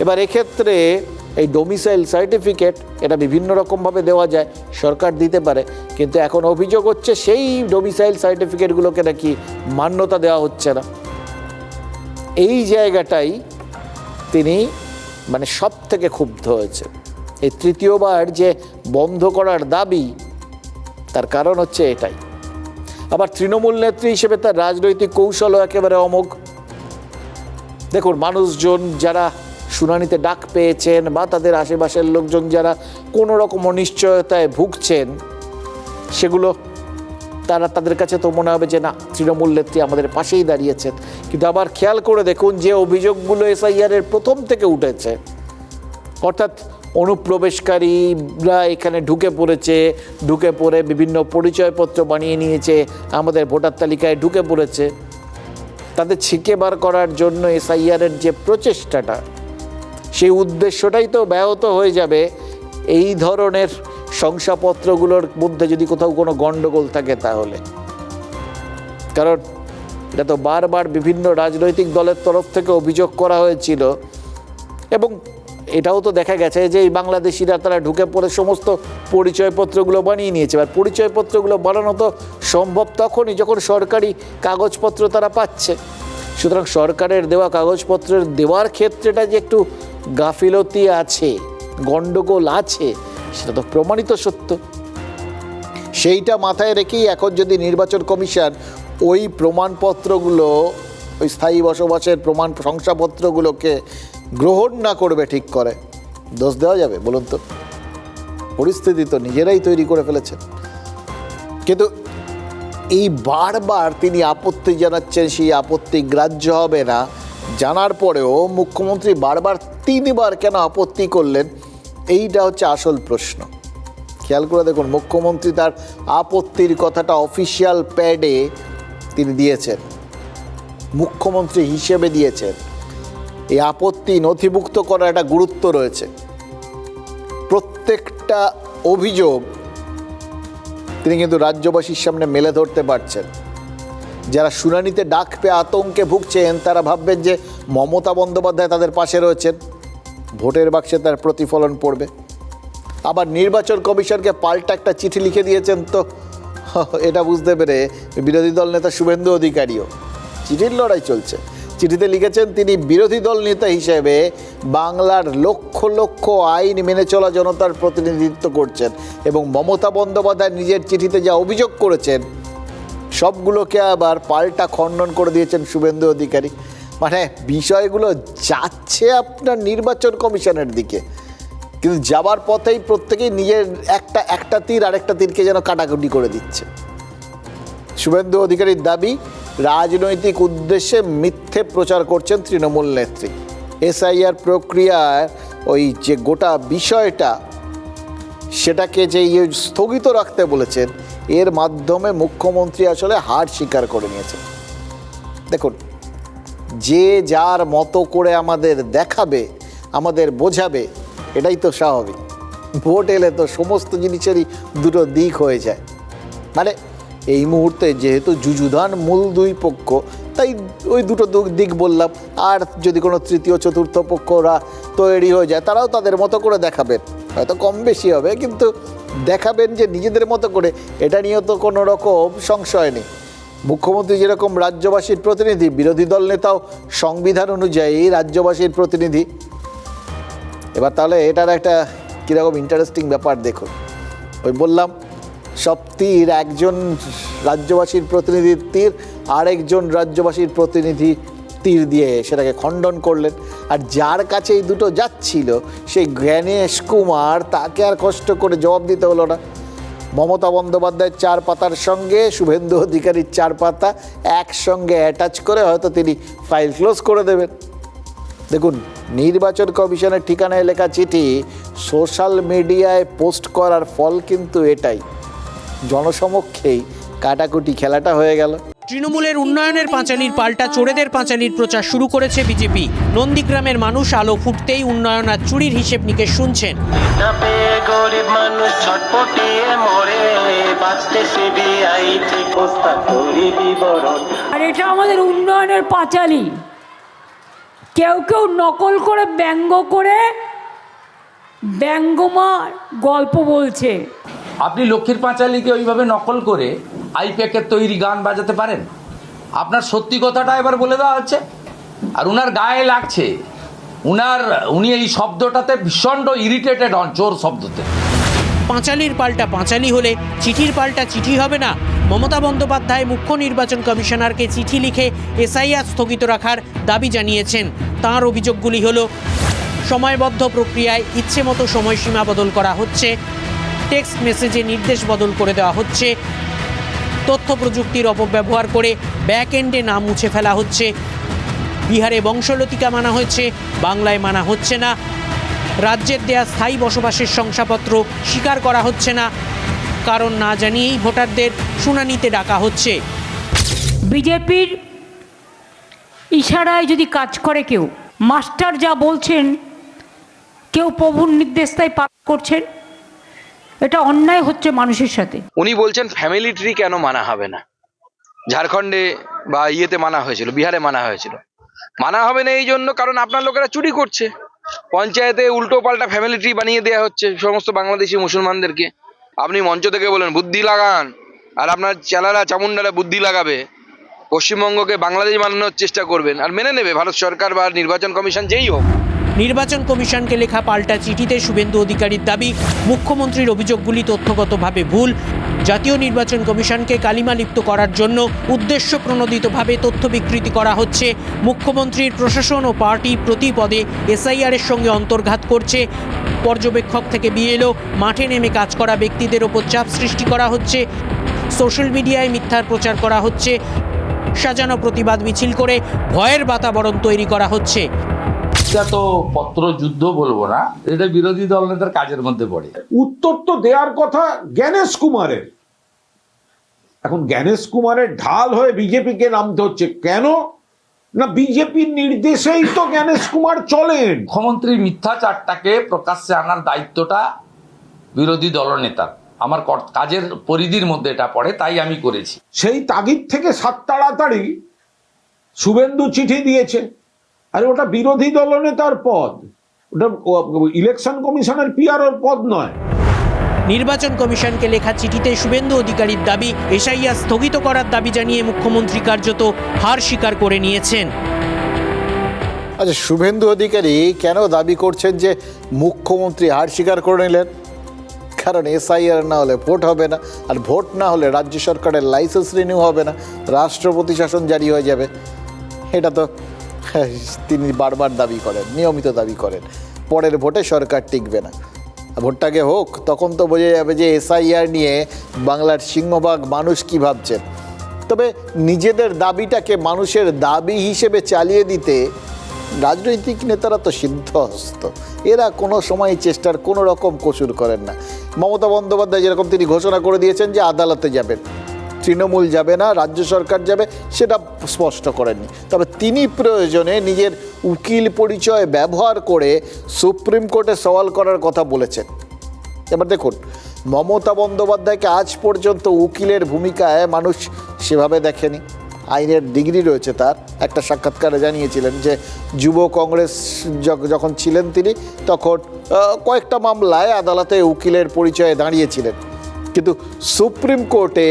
এবার এক্ষেত্রে এই ডোমিসাইল সার্টিফিকেট এটা বিভিন্ন রকমভাবে দেওয়া যায়, সরকার দিতে পারে, কিন্তু এখন অভিযোগ হচ্ছে সেই ডোমিসাইল সার্টিফিকেটগুলোকে নাকি মান্যতা দেওয়া হচ্ছে না। এই জায়গাটাই তিনি মানে সব থেকে ক্ষুব্ধ হয়েছে। এই তৃতীয়বার যে বন্ধ করার দাবি, তার কারণ হচ্ছে এটাই। আবার তৃণমূল নেত্রী হিসেবে তার রাজনৈতিক কৌশলও একেবারে অমোঘ। দেখুন, মানুষজন যারা শুনানিতে ডাক পেয়েছেন বা তাদের আশেপাশের লোকজন যারা কোনো রকম অনিশ্চয়তায় ভুগছেন, সেগুলো তাদের কাছে তো মনে হবে যে না, তৃণমূল নেত্রী আমাদের পাশেই দাঁড়িয়েছেন। কিন্তু আবার খেয়াল করে দেখুন যে অভিযোগগুলো এসআইআরের প্রথম থেকে উঠেছে, অর্থাৎ অনুপ্রবেশকারীরা এখানে ঢুকে পড়ে বিভিন্ন পরিচয়পত্র বানিয়ে নিয়েছে, আমাদের ভোটার তালিকায় ঢুকে পড়েছে, তাদের ছিকে বার করার জন্য এসআইআরের যে প্রচেষ্টাটা, সেই উদ্দেশ্যটাই তো ব্যাহত হয়ে যাবে এই ধরনের শংসাপত্রগুলোর মধ্যে যদি কোথাও কোনো গণ্ডগোল থাকে তাহলে। কারণ এটা তো বারবার বিভিন্ন রাজনৈতিক দলের তরফ থেকে অভিযোগ করা হয়েছিল, এবং এটাও তো দেখা গেছে যে এই বাংলাদেশিরা তারা ঢুকে পড়ে সমস্ত পরিচয়পত্রগুলো বানিয়ে নিয়েছে। আর পরিচয়পত্রগুলো বানানো তো সম্ভব তখনই যখন সরকারি কাগজপত্র তারা পাচ্ছে। সুতরাং সরকারের দেওয়া কাগজপত্রের দেওয়ার ক্ষেত্রেটা যে একটু গাফিলতি আছে, গণ্ডগোল আছে, সেটা তো প্রমাণিত সত্য। সেইটা মাথায় রেখেই এখন যদি নির্বাচন কমিশন ওই প্রমাণপত্রগুলো, ওই স্থায়ী বসবাসের প্রমাণ শংসাপত্রগুলোকে গ্রহণ না করবে, ঠিক করে, দোষ দেওয়া যাবে বলুন তো? পরিস্থিতি তো নিজেরাই তৈরি করে ফেলেছেন। কিন্তু এই বারবার তিনি আপত্তি জানাচ্ছেন, সেই আপত্তি গ্রাহ্য হবে না জানার পরেও মুখ্যমন্ত্রী বারবার 3 বার কেন আপত্তি করলেন, এইটা হচ্ছে আসল প্রশ্ন। খেয়াল করে দেখুন, মুখ্যমন্ত্রী তার আপত্তির কথাটা অফিসিয়াল প্যাডে তিনি দিয়েছেন, মুখ্যমন্ত্রী হিসেবে দিয়েছেন। এই আপত্তি নথিভুক্ত করার একটা গুরুত্ব রয়েছে। প্রত্যেকটা অভিযোগ তিনি কিন্তু রাজ্যবাসীর সামনে মেলে ধরতে পারছেন। যারা শুনানিতে ডাক পেয়ে আতঙ্কে ভুগছেন, তারা ভাববেন যে মমতা বন্দ্যোপাধ্যায় তাদের পাশে রয়েছেন, ভোটের বাক্সে তার প্রতিফলন পড়বে। আবার নির্বাচন কমিশনকে পাল্টা একটা চিঠি লিখে দিয়েছেন, তো এটা বুঝতে পেরে বিরোধী দল নেতা শুভেন্দু অধিকারীও, চিঠির লড়াই চলছে, চিঠিতে লিখেছেন তিনি বিরোধী দল নেতা হিসেবে বাংলার লক্ষ লক্ষ আইন মেনে চলা জনতার প্রতিনিধিত্ব করছেন, এবং মমতা বন্দ্যোপাধ্যায় নিজের চিঠিতে যা অভিযোগ করেছেন সবগুলোকে আবার পাল্টা খণ্ডন করে দিয়েছেন শুভেন্দু অধিকারী। মানে বিষয়গুলো যাচ্ছে আপনার নির্বাচন কমিশনের দিকে, কিন্তু যাবার পথেই প্রত্যেকেই নিজের একটা তীর আরেকটা তীরকে যেন কাটাকুটি করে দিচ্ছে। শুভেন্দু অধিকারীর দাবি, রাজনৈতিক উদ্দেশ্যে মিথ্যে প্রচার করছেন তৃণমূল নেত্রী। এসআইআর প্রক্রিয়ার ওই যে গোটা বিষয়টা, সেটাকে যে স্থগিত রাখতে বলেছেন, এর মাধ্যমে মুখ্যমন্ত্রী আসলে হার স্বীকার করে নিয়েছেন। দেখুন, যে যার মতো করে আমাদের দেখাবে, আমাদের বোঝাবে, এটাই তো স্বাভাবিক। ভোট এলে তো সমস্ত জিনিসেরই দুটো দিক হয়ে যায়। মানে এই মুহূর্তে যেহেতু যুযুধান মূল দুই পক্ষ, তাই ওই দুটো দিক বললাম। আর যদি কোনো তৃতীয় চতুর্থ পক্ষরা তৈরি হয়ে যায়, তারাও তাদের মতো করে দেখাবেন, হয়তো কম বেশি হবে, কিন্তু দেখাবেন যে নিজেদের মতো করে। এটা নিয়েও তো কোনো রকম সংশয় নেই। মুখ্যমন্ত্রী যেরকম রাজ্যবাসীর প্রতিনিধি, বিরোধী দল নেতাও সংবিধান অনুযায়ী রাজ্যবাসীর প্রতিনিধি। এবার তাহলে এটার একটা কীরকম ইন্টারেস্টিং ব্যাপার দেখুন। ওই বললাম, সব তীর একজন রাজ্যবাসীর প্রতিনিধির তীর আরেকজন রাজ্যবাসীর প্রতিনিধি তীর দিয়ে সেটাকে খণ্ডন করলেন। আর যার কাছে এই দুটো যাচ্ছিল সেই গণেশ কুমার, তাকে আর কষ্ট করে জবাব দিতে হলো না। মমতা বন্দ্যোপাধ্যায়ের 4 পাতার সঙ্গে শুভেন্দু অধিকারীর 4 পাতা একসঙ্গে অ্যাটাচ করে হয়তো তিনি ফাইল ক্লোজ করে দেবেন। দেখুন, নির্বাচন কমিশনের ঠিকানায় লেখা চিঠি সোশ্যাল মিডিয়ায় পোস্ট করার ফল কিন্তু এটাই, জনসমক্ষেই কাটাকুটি খেলাটা হয়ে গেল। তৃণমূলের উন্নয়নের পাঁচালির পাল্টা চোরেদের পাঁচালির প্রচার শুরু করেছে বিজেপি। নন্দীগ্রামের মানুষ আলো ফুটতেই উন্নয়ন আর চুরির হিসেব নিকেশ শুনছেন। গরিব মানুষ ছটপটিয়ে মরে, বাঁচতেছে বিআই থেকে বিবরণ। আর এটা আমাদের উন্নয়নের পাঁচালি। কেউ কেউ নকল করে ব্যঙ্গ করে ব্যঙ্গময় গল্প বলছে। আপনি লক্ষ্মীর পাঁচালীকে ওইভাবে নকল করে আইপ্যাকের তৈরি গান বাজাতে পারেন? আপনার সত্যি কথাটা এবার বলে দেওয়া হচ্ছে, আর উনার গায়ে লাগছে। উনি এই শব্দটাতে ভীষণ ইরিটেটেড হন, চোর শব্দতে। পাঁচালির পাল্টা পাঁচালি হলে চিঠির পাল্টা চিঠি হবে না। মমতা বন্দ্যোপাধ্যায় মুখ্য নির্বাচন কমিশনারকে চিঠি লিখে এসআইআর স্থগিত রাখার দাবি জানিয়েছেন। তাঁর অভিযোগগুলি হলো, সময়বদ্ধ প্রক্রিয়ায় ইচ্ছে মতো সময়সীমা বদল করা হচ্ছে, টেক্সট মেসেজে নির্দেশ বদল করে দেওয়া হচ্ছে, তথ্য প্রযুক্তির অপব্যবহার করে ব্যাক এন্ডে নাম মুছে ফেলা হচ্ছে, বিহারে বংশলতিকা মানা হয়েছে, বাংলায় মানা হচ্ছে না, রাজ্যের দেয়া স্থায়ী বসবাসের শংসাপত্র স্বীকার করা হচ্ছে না, কারণ না জানিয়েই ভোটারদের শুনানিতে ডাকা হচ্ছে। বিজেপির ইশারায় যদি কাজ করে কেউ, মাস্টার যা বলছেন কেউ প্রভুর নির্দেশ তাই পালন করছেন, এটা অন্যায় হচ্ছে মানুষের সাথে। উনি বলছেন ফ্যামিলি ট্রি কেন মানা হবে না? ঝাড়খণ্ডে বা ইয়েতে মানা হয়েছিল, বিহারে মানা হয়েছিল। মানা হবে না এই জন্য কারণ আপনার লোকেরা চুরি করছে। পঞ্চায়েতে উল্টো পাল্টা ফ্যামিলি ট্রি বানিয়ে দেওয়া হচ্ছে সমস্ত বাংলাদেশি মুসলমানদেরকে। আপনি মঞ্চ থেকে বলেন বুদ্ধি লাগান, আর আপনার চেলারা চামুন্ডারা বুদ্ধি লাগাবে, পশ্চিমবঙ্গকে বাংলাদেশ বানানোর চেষ্টা করবেন, আর মেনে নেবে ভারত সরকার বা নির্বাচন কমিশন যেই হোক। নির্বাচন কমিশনকে লেখা পাল্টা চিঠিতে শুভেন্দু অধিকারীর দাবি, মুখ্যমন্ত্রীর অভিযোগগুলি তথ্যগতভাবে ভুল। জাতীয় নির্বাচন কমিশনকে কালিমালিপ্ত করার জন্য উদ্দেশ্য প্রণোদিতভাবে তথ্য বিকৃতি করা হচ্ছে। মুখ্যমন্ত্রীর প্রশাসন ও পার্টি প্রতি পদে এসআইআরের সঙ্গে অন্তর্ঘাত করছে। পর্যবেক্ষক থেকে বিএলও মাঠে নেমে কাজ করা ব্যক্তিদের ওপর চাপ সৃষ্টি করা হচ্ছে। সোশ্যাল মিডিয়ায় মিথ্যার প্রচার করা হচ্ছে। সাজানো প্রতিবাদ মিছিল করে ভয়ের বাতাবরণ তৈরি করা হচ্ছে। এটা তো পত্র যুদ্ধ বলবো না, এটা বিরোধী দল নেতার কাজের মধ্যে পড়ে। উত্তর তো দেওয়ার কথা গণেশ কুমারের। এখন গণেশ কুমারের ঢাল হয়ে বিজেপিকে নামতে হচ্ছে কেন? না, বিজেপির নির্দেশেই তো গণেশ কুমার চলেন। মুখ্যমন্ত্রীর মিথ্যাচারটাকে প্রকাশ্যে আনার দায়িত্বটা বিরোধী দলনেতার। আমার কাজের পরিধির মধ্যে এটা পড়ে, তাই আমি করেছি। সেই তাগিদ থেকে 7 তাড়াতাড়ি শুভেন্দু চিঠি দিয়েছে। আরে ওটা বিরোধী দলনেতার পদ, ওটা ইলেকশন কমিশনের পিআরওর পদ নয়। নির্বাচন কমিশনকে লেখা চিঠিতে শুভেন্দু অধিকারীর দাবি, এসআইআর স্থগিত করার দাবি জানিয়ে মুখ্যমন্ত্রী কার্যত হার স্বীকার করে নিয়েছেন। আচ্ছা, শুভেন্দু অধিকারী কেন দাবি করছেন যে মুখ্যমন্ত্রী হার স্বীকার করে নিলেন? কারণ এসআইআর না হলে ভোট হবে না, আর ভোট না হলে রাজ্য সরকারের লাইসেন্স রিনিউ হবে না, রাষ্ট্রপতি শাসন জারি হয়ে যাবে। এটা তো তিনি বারবার দাবি করেন, নিয়মিত দাবি করেন। পরের ভোটে সরকার টিকবে না, ভোটটাকে হোক, তখন তো বোঝা যাবে যে এসআইআর নিয়ে বাংলার সিংহভাগ মানুষ কি ভাবছেন। তবে নিজেদের দাবিটাকে মানুষের দাবি হিসেবে চালিয়ে দিতে রাজনৈতিক নেতারা তো সিদ্ধহস্ত, এরা কোনো সময় চেষ্টার কোনো রকম কসুর করেন না। মমতা বন্দ্যোপাধ্যায় যেরকম তিনি ঘোষণা করে দিয়েছেন যে আদালতে যাবেন, তৃণমূল যাবে না, রাজ্য সরকার যাবে, সেটা স্পষ্ট করেননি। তবে তিনি প্রয়োজনে নিজের উকিল পরিচয় ব্যবহার করে সুপ্রিম কোর্টে সওয়াল করার কথা বলেছেন। এবার দেখুন, মমতা বন্দ্যোপাধ্যায়কে আজ পর্যন্ত উকিলের ভূমিকায় মানুষ সেভাবে দেখেনি। আইনের ডিগ্রি রয়েছে তার, একটা সাক্ষাৎকারে জানিয়েছিলেন যে যুব কংগ্রেস যখন ছিলেন তিনি তখন কয়েকটা মামলায় আদালতে উকিলের পরিচয়ে দাঁড়িয়েছিলেন, কিন্তু সুপ্রিম কোর্টে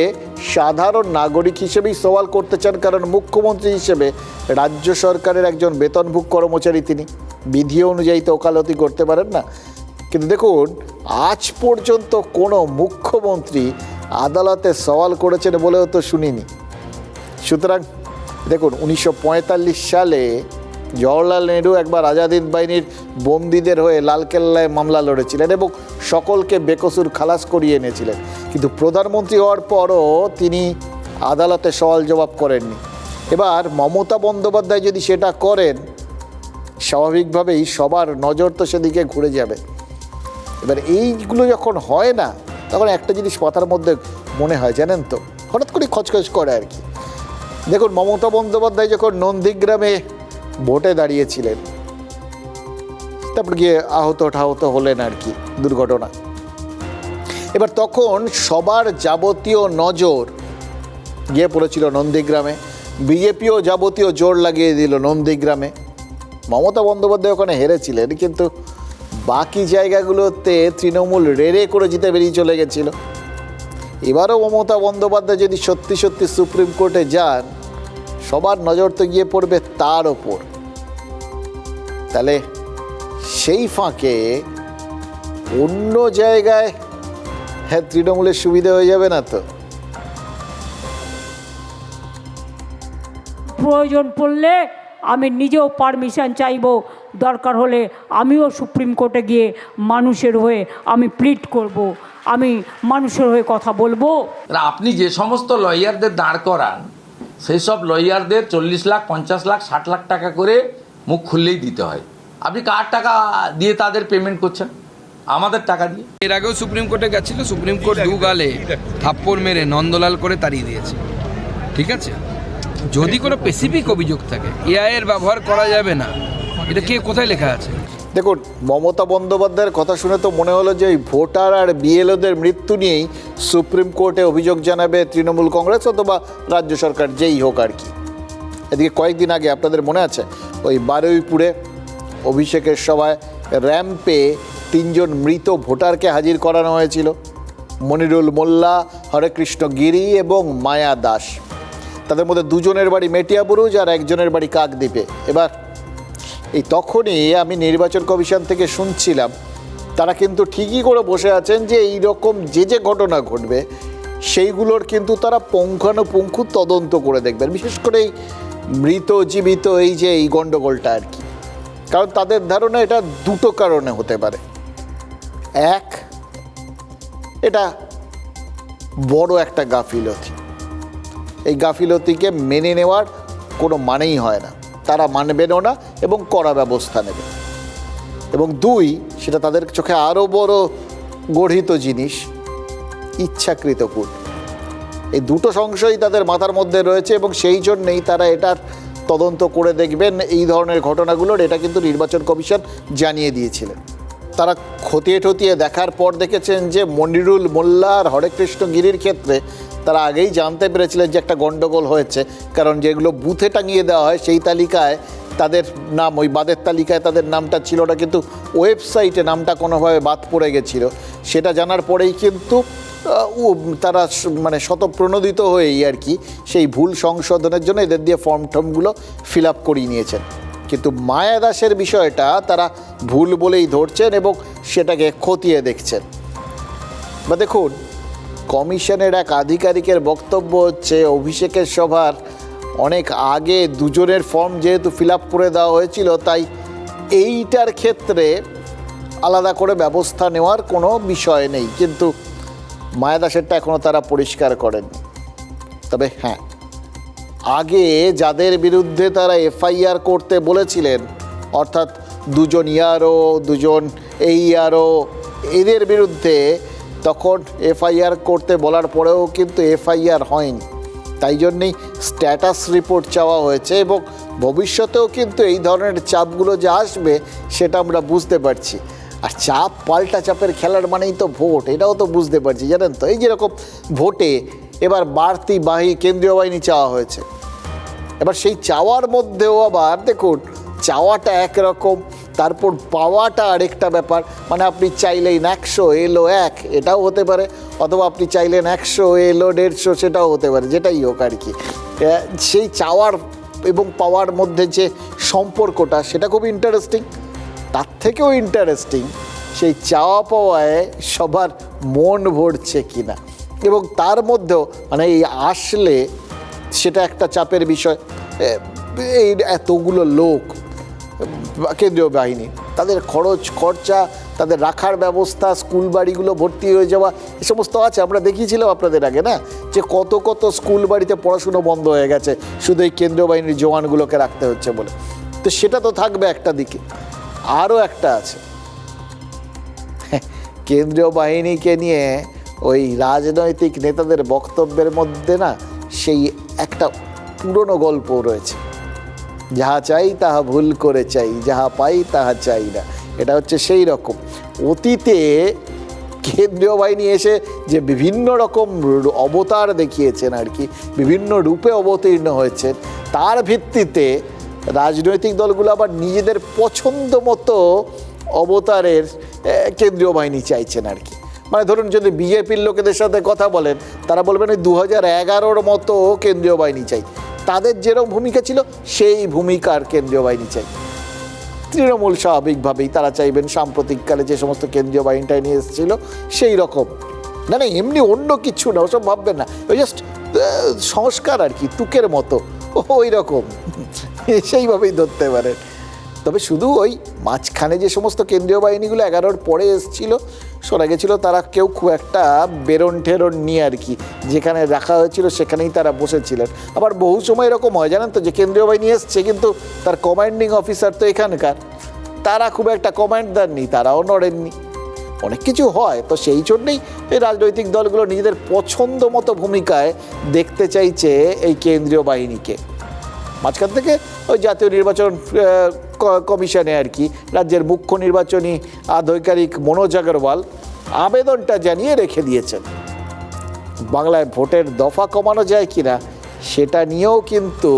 সাধারণ নাগরিক হিসেবেই সওয়াল করতে চান, কারণ মুখ্যমন্ত্রী হিসেবে রাজ্য সরকারের একজন বেতনভুক কর্মচারী তিনি, বিধি অনুযায়ী তো ওকালতি করতে পারেন না। কিন্তু দেখুন, আজ পর্যন্ত কোনো মুখ্যমন্ত্রী আদালতে সওয়াল করেছেন বলেও তো শুনিনি। সুতরাং দেখুন, 1945 সালে জওহরলাল নেহরু একবার আজাদ হিন্দ বাহিনীর বন্দীদের হয়ে লালকেল্লায় মামলা লড়েছিলেন এবং সকলকে বেকসুর খালাস করিয়ে এনেছিলেন, কিন্তু প্রধানমন্ত্রী হওয়ার পরও তিনি আদালতে সওয়াল জবাব করেননি। এবার মমতা বন্দ্যোপাধ্যায় যদি সেটা করেন, স্বাভাবিকভাবেই সবার নজর তো সেদিকে ঘুরে যাবে। এবার এইগুলো যখন হয় না, তখন একটা জিনিস মাথার মধ্যে মনে হয়, জানেন তো, হঠাৎ করে খচখচ করে আর কি। দেখুন, মমতা বন্দ্যোপাধ্যায় যখন নন্দীগ্রামে ভোটে দাঁড়িয়েছিলেন, তারপর গিয়ে আহত হলেন আর কি, দুর্ঘটনা। এবার তখন সবার যাবতীয় নজর গিয়ে পড়েছিল নন্দীগ্রামে, বিজেপিও যাবতীয় জোর লাগিয়ে দিল নন্দীগ্রামে। মমতা বন্দ্যোপাধ্যায় ওখানে হেরেছিলেন, কিন্তু বাকি জায়গাগুলোতে তৃণমূল রেড়ে করে জিতে বেরিয়ে চলে গেছিল। এবারও মমতা বন্দ্যোপাধ্যায় যদি সত্যি সত্যি সুপ্রিম কোর্টে যান, সবার নজর তো গিয়ে পড়বে তার ওপর। তাহলে সেই ফাঁকে অন্য জায়গায় তৃণমূলের সুবিধা হয়ে যাবে না তো? প্রয়োজন পড়লে আমি নিজেও পারমিশন চাইব, দরকার হলে আমিও সুপ্রিম কোর্টে গিয়ে মানুষের হয়ে আমি প্লিড করব, আমি মানুষের হয়ে কথা বলবো। আপনি যে সমস্ত লয়ারদের দাঁড় করান, সেই সব লয়ারদের 40 লাখ, 50 লাখ, 60 লাখ টাকা করে মুখ খুললেই দিতে হয়। আপনি কার টাকা দিয়ে তাদের পেমেন্ট করছেন? আমাদের টাকা দিয়ে। এর আগেও সুপ্রিম কোর্টে গেছিল, সুপ্রিম কোর্ট দু গালে থাপ্পড় মেরে নন্দলাল করে তাড়িয়ে দিয়েছে। ঠিক আছে, যদি কোনো স্পেসিফিক অভিযোগ থাকে এআই এর ব্যবহার করা যাবে না, এটা কে কোথায় লেখা আছে? দেখুন, মমতা বন্দ্যোপাধ্যায়ের কথা শুনে তো মনে হলো যে ওই ভোটার আর বিএলওদের মৃত্যু নিয়েই সুপ্রিম কোর্টে অভিযোগ জানাবে তৃণমূল কংগ্রেস অথবা রাজ্য সরকার, যেই হোক আর কি। এদিকে কয়েকদিন আগে আপনাদের মনে আছে, ওই বারুইপুরে অভিষেকের সভায় র্যাম্পে 3 জন মৃত ভোটারকে হাজির করানো হয়েছিল, মনিরুল মোল্লা, হরেকৃষ্ণ গিরি এবং মায়া দাস। তাদের মধ্যে 2 জনের বাড়ি মেটিয়াবুরুজ আর 1 জনের বাড়ি কাকদ্বীপে। এবার এই তখনই আমি নির্বাচন কমিশন থেকে শুনছিলাম, তারা কিন্তু ঠিকই করে বসে আছেন যে এই রকম যে ঘটনা ঘটবে সেইগুলোর কিন্তু তারা পুঙ্খানুপুঙ্খ তদন্ত করে দেখবেন, বিশেষ করে এই মৃত জীবিত এই গণ্ডগোলটা আর কি। কারণ তাদের ধারণা এটা 2টো কারণে হতে পারে। এক, এটা বড় একটা গাফিলতি, এই গাফিলতিকে মেনে নেওয়ার কোনো মানেই হয় না, তারা মানবেনও না এবং কড়া ব্যবস্থা নেবে। এবং 2, সেটা তাদের চোখে আরও বড় গর্হিত জিনিস, ইচ্ছাকৃত খুন। এই 2টো সংশয় তাদের মাথার মধ্যে রয়েছে এবং সেই জন্যেই তারা এটার তদন্ত করে দেখবেন এই ধরনের ঘটনাগুলোর। এটা কিন্তু নির্বাচন কমিশন জানিয়ে দিয়েছিলেন। তারা খতিয়ে দেখার পর দেখেছেন যে মনিরুল মোল্লা আর হরেকৃষ্ণ গিরির ক্ষেত্রে তারা আগেই জানতে পেরেছিলেন যে একটা গণ্ডগোল হয়েছে, কারণ যেগুলো বুথে টাঙিয়ে দেওয়া হয় সেই তালিকায় তাদের নাম, ওই বাদের তালিকায় তাদের নামটা ছিল না, কিন্তু ওয়েবসাইটে নামটা কোনোভাবে বাদ পড়ে গেছিলো। সেটা জানার পরেই কিন্তু তারা মানে শতপ্রণোদিত হয়েই আর কি সেই ভুল সংশোধনের জন্য এদের দিয়ে ফর্মগুলো ফিল আপ করিয়ে নিয়েছেন। কিন্তু মায়া দাসের বিষয়টা তারা ভুল বলেই ধরছেন এবং সেটাকে খতিয়ে দেখছেন। বা দেখুন, কমিশনের এক আধিকারিকের বক্তব্য হচ্ছে অভিষেকের সভার অনেক আগে 2 জনের ফর্ম যেহেতু ফিল আপ করে দেওয়া হয়েছিল, তাই এইটার ক্ষেত্রে আলাদা করে ব্যবস্থা নেওয়ার কোনো বিষয় নেই। কিন্তু মায়া দাসেরটা এখনও তারা পরিষ্কার করেননি। তবে হ্যাঁ, আগে যাদের বিরুদ্ধে তারা এফআইআর করতে বলেছিলেন অর্থাৎ দুজন ইয়ারও, দুজন এই ইয়ারও, এদের বিরুদ্ধে তখন এফআইআর করতে বলার পরেও কিন্তু এফআইআর হয়নি। তাই জন্যেই স্ট্যাটাস রিপোর্ট চাওয়া হয়েছে এবং ভবিষ্যতেও কিন্তু এই ধরনের চাপগুলো যে আসবে সেটা আমরা বুঝতে পারছি। আর চাপ পাল্টা চাপের খেলার মানেই তো ভোট, এটাও তো বুঝতে পারছি, জানেন তো। এই যেরকম ভোটে এবার বাড়তি কেন্দ্রীয় বাহিনী চাওয়া হয়েছে, এবার সেই চাওয়ার মধ্যেও আবার দেখুন চাওয়াটা একরকম, তারপর পাওয়াটা আরেকটা ব্যাপার। মানে আপনি চাইলেন 100 এলো 1, এটাও হতে পারে, অথবা আপনি চাইলেন 100 এলো 150, সেটাও হতে পারে, যেটাই হোক আর কি। সেই চাওয়ার এবং পাওয়ার মধ্যে যে সম্পর্কটা সেটা খুব ইন্টারেস্টিং। তার থেকেও ইন্টারেস্টিং সেই চাওয়া পাওয়ায় সবার মন ভরছে কিনা, এবং তার মধ্যেও মানে এই আসলে সেটা একটা চাপের বিষয়। এই এতগুলো লোক কেন্দ্রীয় বাহিনী, তাদের খরচা, তাদের রাখার ব্যবস্থা, স্কুল বাড়িগুলো ভর্তি হয়ে যাওয়া, এ সমস্ত আছে। আমরা দেখিয়েছিলাম আপনাদের আগে না, যে কত কত স্কুল বাড়িতে পড়াশুনো বন্ধ হয়ে গেছে শুধু এই কেন্দ্রীয় বাহিনীর জওয়ানগুলোকে রাখতে হচ্ছে বলে। তো সেটা তো থাকবে একটা দিকে। আরও একটা আছে, কেন্দ্রীয় বাহিনীকে নিয়ে ওই রাজনৈতিক নেতাদের বক্তব্যের মধ্যে না সেই একটা পুরনো গল্প রয়েছে, যাহা চাই তাহা ভুল করে চাই, যাহা পাই তাহা চাই না। এটা হচ্ছে সেই রকম। অতীতে কেন্দ্রীয় বাহিনী এসে যে বিভিন্ন রকম অবতার দেখিয়েছেন আর কি, বিভিন্ন রূপে অবতীর্ণ হয়েছেন, তার ভিত্তিতে রাজনৈতিক দলগুলো আবার নিজেদের পছন্দ মতো অবতারের কেন্দ্রীয় বাহিনী চাইছেন আর কি। মানে ধরুন যদি বিজেপির লোকেদের সাথে কথা বলেন, তারা বলবেন ওই 2011-র মতো কেন্দ্রীয় বাহিনী চাই, তাদের যেরকম ভূমিকা ছিল সেই ভূমিকার কেন্দ্রীয় বাহিনী চাই। তৃণমূল স্বাভাবিকভাবেই তারা চাইবেন সাম্প্রতিককালে যে সমস্ত কেন্দ্রীয় বাহিনীটা নিয়ে এসেছিল সেই রকম। না না, এমনি অন্য কিছু না, ওসব ভাববেন না, ওই জাস্ট সংস্কার আর কি, তুকের মতো ওই রকম, সেইভাবেই ধরতে পারেন। তবে শুধু ওই মাঝখানে যে সমস্ত কেন্দ্রীয় বাহিনীগুলো 11-র পরে এসেছিল, শোনা গেছিল তারা কেউ খুব একটা বেরন ঠেরন নিয়ে আর কি, যেখানে রাখা হয়েছিল সেখানেই তারা বসেছিলেন। আবার বহু সময় এরকম হয় জানেন তো, যে কেন্দ্রীয় বাহিনী এসছে কিন্তু তার কমান্ডিং অফিসার তো এখানকার, তারা খুব একটা কমান্ড দেননি, তারাও নড়েননি, অনেক কিছু হয়। তো সেই জন্যেই এই রাজনৈতিক দলগুলো নিজেদের পছন্দ মতো ভূমিকায় দেখতে চাইছে এই কেন্দ্রীয় বাহিনীকে। মাঝখান থেকে ওই জাতীয় নির্বাচন কমিশনে আর কি রাজ্যের মুখ্য নির্বাচনী আধিকারিক মনোজ আগরওয়াল আবেদনটা জানিয়ে রেখে দিয়েছেন। বাংলায় ভোটের দফা কমানো যায় কিনা সেটা নিয়েও কিন্তু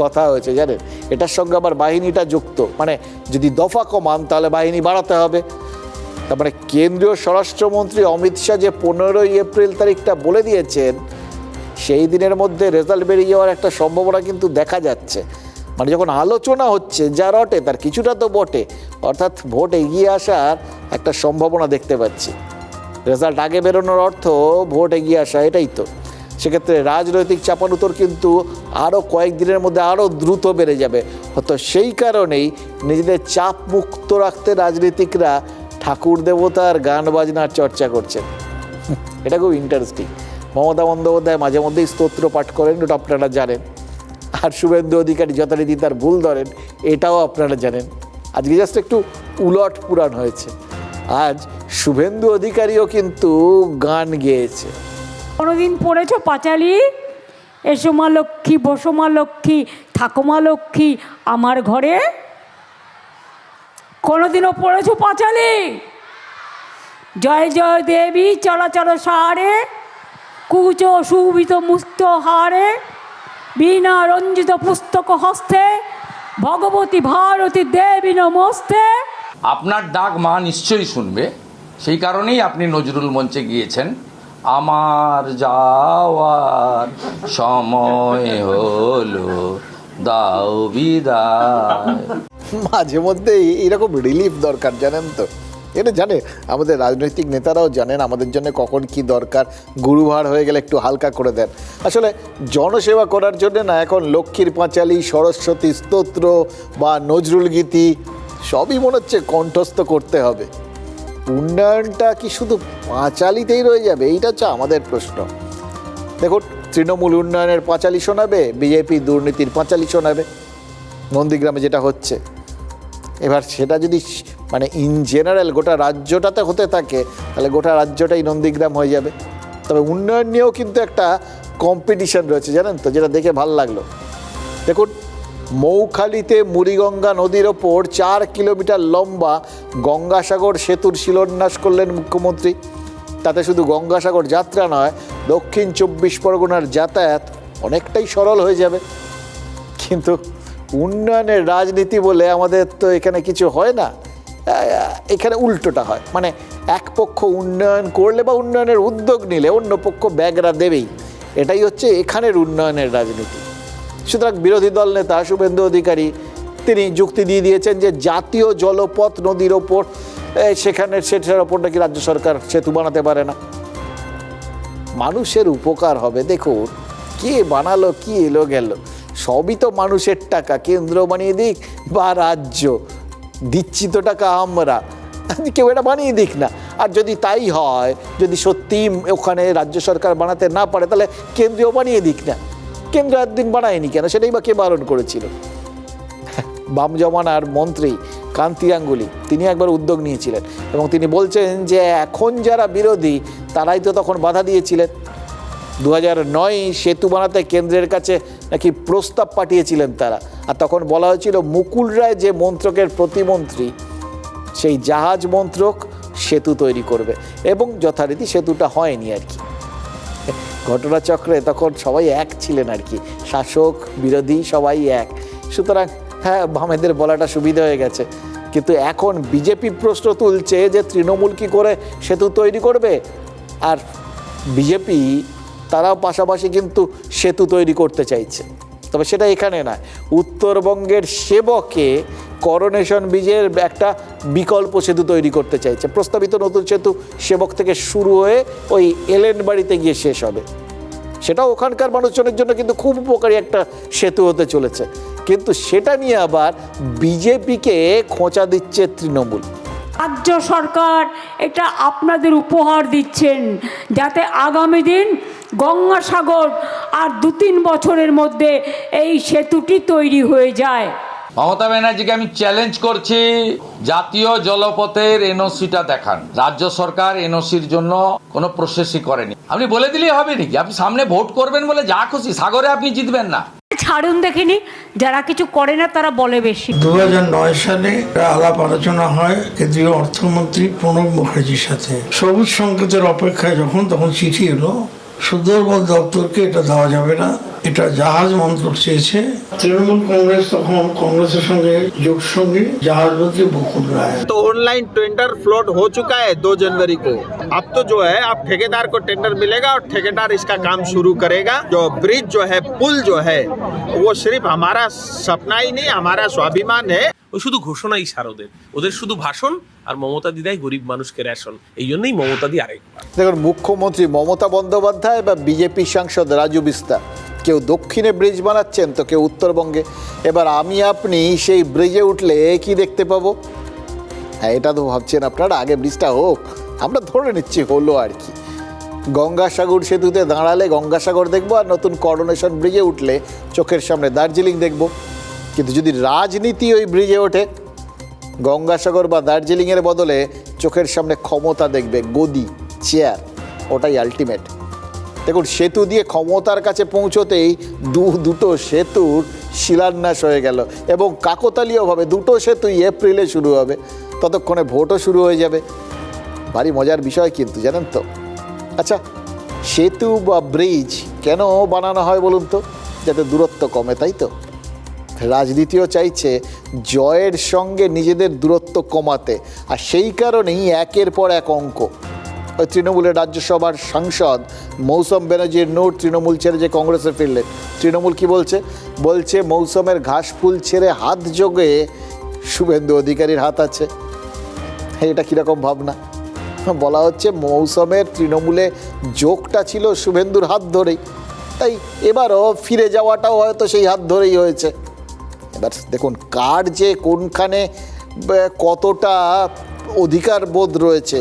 কথা হয়েছে, জানেন। এটার সঙ্গে আবার বাহিনীটা যুক্ত, মানে যদি দফা কমান তাহলে বাহিনী বাড়াতে হবে। তার মানে কেন্দ্রীয় স্বরাষ্ট্রমন্ত্রী অমিত শাহ যে 15ই এপ্রিল তারিখটা বলে দিয়েছেন, সেই দিনের মধ্যে রেজাল্ট বেরিয়ে যাওয়ার একটা সম্ভাবনা কিন্তু দেখা যাচ্ছে। মানে যখন আলোচনা হচ্ছে যা রটে তার কিছুটা তো বটে, অর্থাৎ ভোট এগিয়ে আসার একটা সম্ভাবনা দেখতে পাচ্ছি। রেজাল্ট আগে বেরোনোর অর্থ ভোট এগিয়ে আসা, এটাই তো। সেক্ষেত্রে রাজনৈতিক চাপানুতর কিন্তু আরও কয়েকদিনের মধ্যে আরও দ্রুত বেড়ে যাবে। হয়তো সেই কারণেই নিজেদের চাপ মুক্ত রাখতে রাজনীতিকরা ঠাকুর দেবতার গান বাজনার চর্চা করছেন। এটা খুব ইন্টারেস্টিং। মমতা বন্দ্যোপাধ্যায় মাঝে মধ্যেই স্তোত্র পাঠ করেন, ওটা আপনারা জানেন। আর শুভেন্দু অধিকারী যথারীতি তার ভুল ধরেন, এটাও আপনারা জানেন। আজকে জাস্ট একটু উলট পুরাণ হয়েছে, আজ শুভেন্দু অধিকারীও কিন্তু গান গেয়েছে। কোনোদিন পড়েছো পাঁচালি? এসো মা লক্ষ্মী, বসো মা লক্ষ্মী, থাকো মা লক্ষ্মী আমার ঘরে? কোনোদিনও পড়েছো পাঁচালি? জয় জয় দেবী চলাচল সারে, কুচ সুবিত মুক্ত হারে, বীণা রঞ্জিত পুস্তক হস্তে, ভগবতী ভারতী দেবী নমস্তে। আপনার ডাক মা নিশ্চয়ই শুনবে, সেই কারণেই আপনি নজরুল মঞ্চে গিয়েছেন। আমার যাওয়ার সময় হলো, দাও বিদায়। মাঝে মধ্যে এইরকম রিলিফ দরকার, জানেন তো। এটা জানে আমাদের রাজনৈতিক নেতারাও জানেন আমাদের জন্য কখন কি দরকার। গুরুভার হয়ে গেলে একটু হালকা করে দেন। আসলে জনসেবা করার জন্য না এখন লক্ষ্মীর পাঁচালী, সরস্বতী স্তোত্র বা নজরুল গীতি সবই মনে হচ্ছে কণ্ঠস্থ করতে হবে। উন্নয়নটা কি শুধু পাঁচালীতেই রয়ে যাবে? এইটা হচ্ছে আমাদের প্রশ্ন। দেখুন, তৃণমূল উন্নয়নের পাঁচালী শোনাবে, বিজেপি দুর্নীতির পাঁচালী শোনাবে। নন্দীগ্রামে যেটা হচ্ছে, এবার সেটা যদি মানে ইন জেনারেল গোটা রাজ্যটাতে হতে থাকে তাহলে গোটা রাজ্যটাই নন্দীগ্রাম হয়ে যাবে। তবে উন্নয়ন নিয়েও কিন্তু একটা কম্পিটিশন রয়েছে জানেন তো, যেটা দেখে ভালো লাগলো। দেখুন, মৌখালীতে মুড়িগঙ্গা নদীর ওপর 4 কিলোমিটার লম্বা গঙ্গাসাগর সেতুর শিলান্যাস করলেন মুখ্যমন্ত্রী। তাতে শুধু গঙ্গাসাগর যাত্রা নয়, দক্ষিণ 24 পরগনার যাতায়াত অনেকটাই সরল হয়ে যাবে। কিন্তু উন্নয়নের রাজনীতি বলে আমাদের তো এখানে কিছু হয় না, এখানে উল্টোটা হয়। মানে এক পক্ষ উন্নয়ন করলে বা উন্নয়নের উদ্যোগ নিলে অন্য পক্ষ ব্যাগরা দেবেই, এটাই হচ্ছে এখানের উন্নয়নের রাজনীতি। সুতরাং বিরোধী দল নেতা শুভেন্দু অধিকারী তিনি যুক্তি দিয়ে দিয়েছেন যে জাতীয় জলপথ নদীর ওপর সেটার ওপর নাকি রাজ্য সরকার সেতু বানাতে পারে না। মানুষের উপকার হবে। দেখুন, কে বানালো কি এলো গেল, সবই তো মানুষের টাকা, কেন্দ্র বানিয়ে দিক বা রাজ্য, দিচ্ছি তো টাকা আমরা, কেউ এটা বানিয়ে দিক না। আর যদি তাই হয়, যদি সত্যি ওখানে রাজ্য সরকার বানাতে না পারে তাহলে কেন্দ্রীয় বানিয়ে দিক না। কেন্দ্র একদিন বানায়নি কেন, সেটাই বা কে বারণ করেছিল? বাম জমানার মন্ত্রী কান্তি গাঙ্গুলি তিনি একবার উদ্যোগ নিয়েছিলেন এবং তিনি বলছেন যে এখন যারা বিরোধী তারাই তো তখন বাধা দিয়েছিলেন। 2009 সেতু বানাতে কেন্দ্রের কাছে নাকি প্রস্তাব পাঠিয়েছিলেন তারা, আর তখন বলা হয়েছিল মুকুল রায় যে মন্ত্রকের প্রতিমন্ত্রী সেই জাহাজ মন্ত্রক সেতু তৈরি করবে, এবং যথারীতি সেতুটা হয়নি আর কি। ঘটনাচক্রে তখন সবাই এক ছিলেন আর কি, শাসক বিরোধী সবাই এক। সুতরাং হ্যাঁ, বামেদের বলাটা সুবিধা হয়ে গেছে। কিন্তু এখন বিজেপি প্রশ্ন তুলছে যে তৃণমূল কি করে সেতু তৈরি করবে, আর বিজেপি তারাও পাশাপাশি কিন্তু সেতু তৈরি করতে চাইছে। তবে সেটা এখানে না, উত্তরবঙ্গের সেবকে করোনেশন ব্রিজের একটা বিকল্প সেতু তৈরি করতে চাইছে। প্রস্তাবিত নতুন সেতু সেবক থেকে শুরু হয়ে ওই এলেন বাড়িতে গিয়ে শেষ হবে। সেটাও ওখানকার মানুষজনের জন্য কিন্তু খুব উপকারী একটা সেতু হতে চলেছে। কিন্তু সেটা নিয়ে আবার বিজেপিকে খোঁচা দিচ্ছে তৃণমূল। রাজ্য সরকার এটা আপনাদের উপহার দিচ্ছেন যাতে আগামী দিন গঙ্গাসাগর আর 2-3 বছরের মধ্যে এই সেতুটি তৈরি হয়ে যায়। মমতা ব্যানার্জিকে আমি চ্যালেঞ্জ করছি, জাতীয় জলপথের এনওসিটা দেখান। রাজ্য সরকার এনওসির জন্য কোনো প্রসেসই করেনি। আপনি বলে দিলেই হবে নাকি? আপনি সামনে ভোট করবেন বলে যা খুশি, সাগরে আপনি জিতবেন না। ছাড়ুন দেখিনি, যারা কিছু করে না তারা বলে বেশি। 2009 সালে আলাপ আলোচনা হয় কেন্দ্রীয় অর্থমন্ত্রী প্রণব মুখার্জির সাথে। সবুজ সংকেতের অপেক্ষায় তখন চিঠি এলো সুন্দরবন দপ্তরকে এটা দেওয়া যাবে না, এটা জাহাজ মন্ত্রক চেয়েছে। তৃণমূল কংগ্রেস তখন কংগ্রেসের সঙ্গে যোগসঙ্গী জাহাজ মন্ত্রী মুকুল রায়। तो ऑनलाइन टेंडर फ्लोट हो चुका है 2 जनवरी को। अब तो जो है अब ठेकेदार को टेंडर मिलेगा और ठेकेदार इसका काम शुरू करेगा। जो ब्रिज जो है, पुल जो है, वो सिर्फ हमारा सपना ही नहीं, हमारा स्वाभिमान है। ও শুধু ঘোষণাই সার, ওদের শুধু ভাষণ, আর মমতা দিদাই গরিব মানুষকে রেশন। এই জন্যই মমতা দি আরেকবার। দেখুন, মুখ্যমন্ত্রী মমতা বন্দ্যোপাধ্যায় বা বিজেপি সাংসদ রাজু বিস্তা কেউ দক্ষিণে ব্রিজ বানাচ্ছেন তো কেউ উত্তরবঙ্গে। এবার আমি আপনি সেই ব্রিজে উঠলে কি দেখতে পাবো? হ্যাঁ, এটা তো ভাবছেন আপনারা আগে ব্রিজটা হোক, আমরা ধরে নিচ্ছি হলো আর কি। গঙ্গাসাগর সেতুতে দাঁড়ালে গঙ্গাসাগর দেখবো, আর নতুন করোনেশন ব্রিজে উঠলে চোখের সামনে দার্জিলিং দেখবো। কিন্তু যদি রাজনীতি ওই ব্রিজে ওঠে, গঙ্গাসাগর বা দার্জিলিংয়ের বদলে চোখের সামনে ক্ষমতা দেখবে, গদি, চেয়ার, ওটাই আলটিমেট। দেখুন, সেতু দিয়ে ক্ষমতার কাছে পৌঁছতেই দুটো সেতুর শিলান্যাস হয়ে গেল, এবং কাকতালীয়ভাবে দুটো সেতুই এপ্রিলে শুরু হবে, ততক্ষণে ভোটও শুরু হয়ে যাবে। ভারী মজার বিষয় কিন্তু, জানেন তো। আচ্ছা, সেতু বা ব্রিজ কেন বানানো হয় বলুন তো? যাতে দূরত্ব কমে, তাই তো? রাজনীতিও চাইছে জয়ের সঙ্গে নিজেদের দূরত্ব কমাতে, আর সেই কারণেই একের পর এক অঙ্ক। ওই তৃণমূলের রাজ্যসভার সাংসদ মৌসম ব্যানার্জির নোট তৃণমূল ছেড়ে যে কংগ্রেসে ফিরলেন, তৃণমূল কি বলছে মৌসমের ঘাস ফুল ছেড়ে হাত যোগে শুভেন্দু অধিকারীর হাত আছে। এটা কীরকম ভাবনা? বলা হচ্ছে মৌসমের তৃণমূলে যোগটা ছিল শুভেন্দুর হাত ধরেই, তাই এবারও ফিরে যাওয়াটাও হয়তো সেই হাত ধরেই হয়েছে। এবার দেখুন, কার যে কোনখানে কতটা অধিকার বোধ রয়েছে,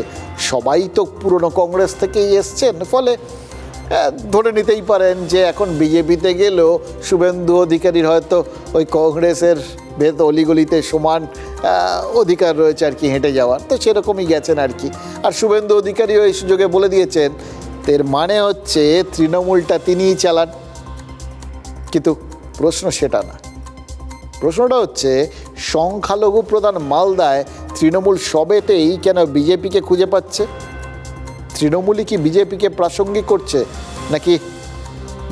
সবাই তো পুরনো কংগ্রেস থেকেই এসছেন, ফলে ধরে নিতেই পারেন যে এখন বিজেপিতে গেলেও শুভেন্দু অধিকারীর হয়তো ওই কংগ্রেসের ভেদ অলিগলিতে সমান অধিকার রয়েছে আর কি হেঁটে যাওয়ার, তো সেরকমই গেছেন আর কি। আর শুভেন্দু অধিকারীও এই সুযোগে বলে দিয়েছেন, এর মানে হচ্ছে তৃণমূলটা তিনিই চালান। কিন্তু প্রশ্ন সেটা না, প্রশ্নটা হচ্ছে সংখ্যালঘু প্রধান মালদায় তৃণমূল সবেতেই কেন বিজেপিকে খুঁজে পাচ্ছে? তৃণমূলই কি বিজেপিকে প্রাসঙ্গিক করছে, নাকি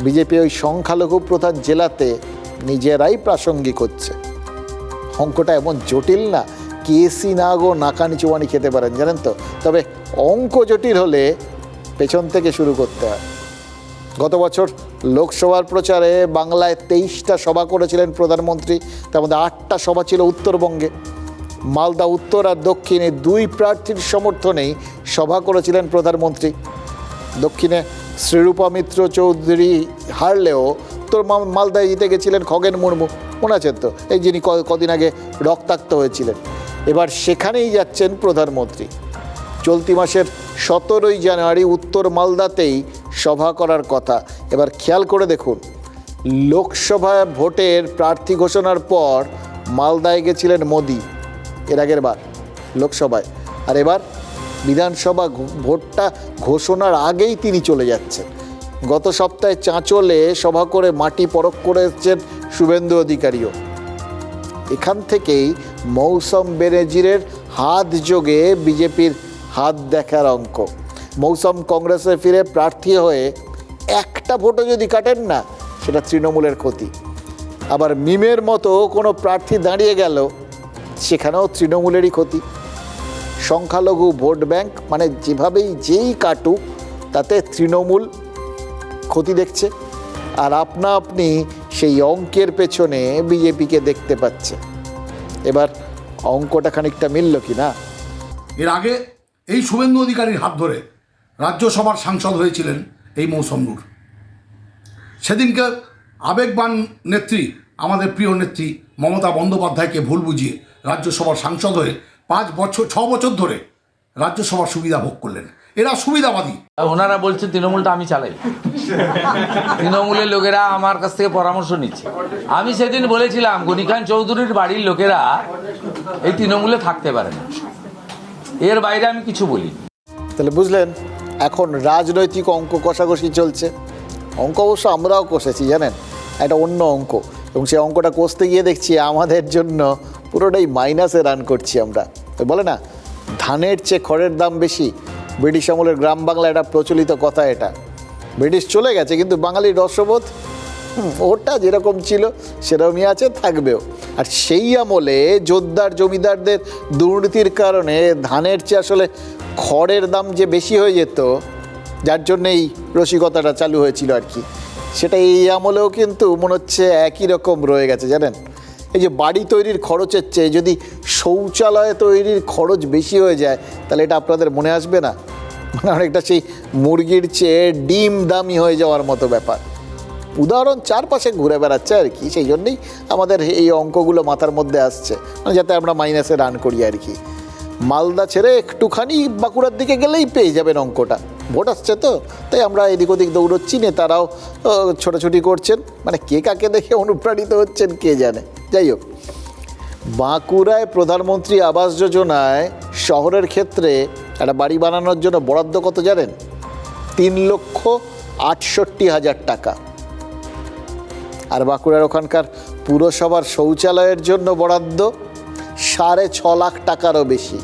বিজেপি ওই সংখ্যালঘু প্রধান জেলাতে নিজেরাই প্রাসঙ্গিক হচ্ছে? অঙ্কটা এমন জটিল না, কেসি না গো নাকানি চুয়ানি খেতে পারেন জানেন তো। তবে অঙ্ক জটিল হলে পেছন থেকে শুরু করতে হয়। গত বছর লোকসভার প্রচারে বাংলায় 23টা সভা করেছিলেন প্রধানমন্ত্রী, তার মধ্যে 8টা সভা ছিল উত্তরবঙ্গে। মালদা উত্তর আর দক্ষিণে 2 প্রার্থীর সমর্থনেই সভা করেছিলেন প্রধানমন্ত্রী। দক্ষিণে শ্রীরূপা মিত্র চৌধুরী হারলেও উত্তর মালদায় জিতে গেছিলেন খগেন মুর্মু, মনে আছেন তো, এই যিনি কদিন আগে রক্তাক্ত হয়েছিলেন। এবার সেখানেই যাচ্ছেন প্রধানমন্ত্রী। চলতি মাসের 17ই জানুয়ারি উত্তর মালদাতেই সভা করার কথা। এবার খেয়াল করে দেখুন, লোকসভা ভোটের প্রার্থী ঘোষণার পর মালদায় গেছিলেন মোদি এর আগের বার লোকসভায়, আর এবার বিধানসভা ভোটটা ঘোষণার আগেই তিনি চলে যাচ্ছেন। গত সপ্তাহে চাঁচলে সভা করে মাটি পরখ করে এসেছেন শুভেন্দু অধিকারীও। এখান থেকেই মৌসম বেনজিরের হাত যোগে বিজেপির হাত দেখার অঙ্ক। মৌসম কংগ্রেসে ফিরে প্রার্থী হয়ে একটা ভোটও যদি কাটেন না, সেটা তৃণমূলের ক্ষতি। আবার মিমের মতো কোনো প্রার্থী দাঁড়িয়ে গেল, সেখানেও তৃণমূলেরই ক্ষতি। সংখ্যালঘু ভোট ব্যাংক মানে যেভাবেই যেই কাটুক, তাতে তৃণমূল ক্ষতি দেখছে, আর আপনি সেই অঙ্কের পেছনে বিজেপিকে দেখতে পাচ্ছে। এবার অঙ্কটা খানিকটা মিলল কি না? এর আগে এই শুভেন্দু অধিকারীর হাত ধরে রাজ্যসভার সাংসদ হয়েছিলেন এই মৌসম নূর। সেদিনকে আবেগবান নেত্রী, আমাদের প্রিয় নেত্রী মমতা বন্দ্যোপাধ্যায়কে ভুল বুঝিয়ে রাজ্যসভার সাংসদ হয়ে 6 বছর ধরে রাজ্যসভার সুবিধা ভোগ করলেন। এরা সুবিধাবাদী। ওনারা বলছে তৃণমূলটা আমি চালাই, তৃণমূলের লোকেরা আমার কাছ থেকে পরামর্শ নিচ্ছে। আমি সেদিন বলেছিলাম গনিখান চৌধুরীর বাড়ির লোকেরা এই তৃণমূলে থাকতে পারে না, এর বাইরে আমি কিছু বলি। তাহলে বুঝলেন, এখন রাজনৈতিক অঙ্ক কষাকষি চলছে। অঙ্ক অবশ্য আমরাও কষেছি জানেন, একটা অন্য অঙ্ক, এবং সেই অঙ্কটা কষতে গিয়ে দেখছি আমাদের জন্য পুরোটাই মাইনাসে রান করছি আমরা। বলে না, ধানের চেয়ে খড়ের দাম বেশি। ব্রিটিশ আমলের গ্রাম বাংলায় একটা প্রচলিত কথা, এটা ব্রিটিশ চলে গেছে কিন্তু বাঙালির রসবোধ ওটা যেরকম ছিল সেরকমই আছে, থাকবেও। আর সেই আমলে জোরদার জমিদারদের দুর্নীতির কারণে ধানের চেয়ে আসলে খড়ের দাম যে বেশি হয়ে যেত, যার জন্য এই রসিকতাটা চালু হয়েছিল আর কি, সেটা এই আমলেও কিন্তু মনে হচ্ছে একই রকম রয়ে গেছে জানেন। এই যে বাড়ি তৈরির খরচের চেয়ে যদি শৌচালয় তৈরির খরচ বেশি হয়ে যায়, তাহলে এটা আপনাদের মনে আসবে না? মানে অনেকটা সেই মুরগির চেয়ে ডিম দামি হয়ে যাওয়ার মতো ব্যাপার। উদাহরণ চারপাশে ঘুরে বেড়াচ্ছে আর কি, সেই জন্যই আমাদের এই অঙ্কগুলো মাথার মধ্যে আসছে, মানে যাতে আমরা মাইনাসে রান করি আর কি। মালদা ছেড়ে একটুখানি বাঁকুড়ার দিকে গেলেই পেয়ে যাবেন অঙ্কটা। ভোট আসছে তো, তাই আমরা এদিক ওদিক দৌড়চ্ছি, নেতারাও ছোটাছুটি করছেন, মানে কে কাকে দেখে অনুপ্রাণিত হচ্ছেন কে জানে। যাই হোক, বাঁকুড়ায় প্রধানমন্ত্রী আবাস যোজনায় শহরের ক্ষেত্রে একটা বাড়ি বানানোর জন্য বরাদ্দ কত জানেন? 3,68,000 টাকা। আর বাঁকুড়ার ওখানকার পুরসভার শৌচালয়ের জন্য বরাদ্দ 6.5 লাখ টাকারও বেশি।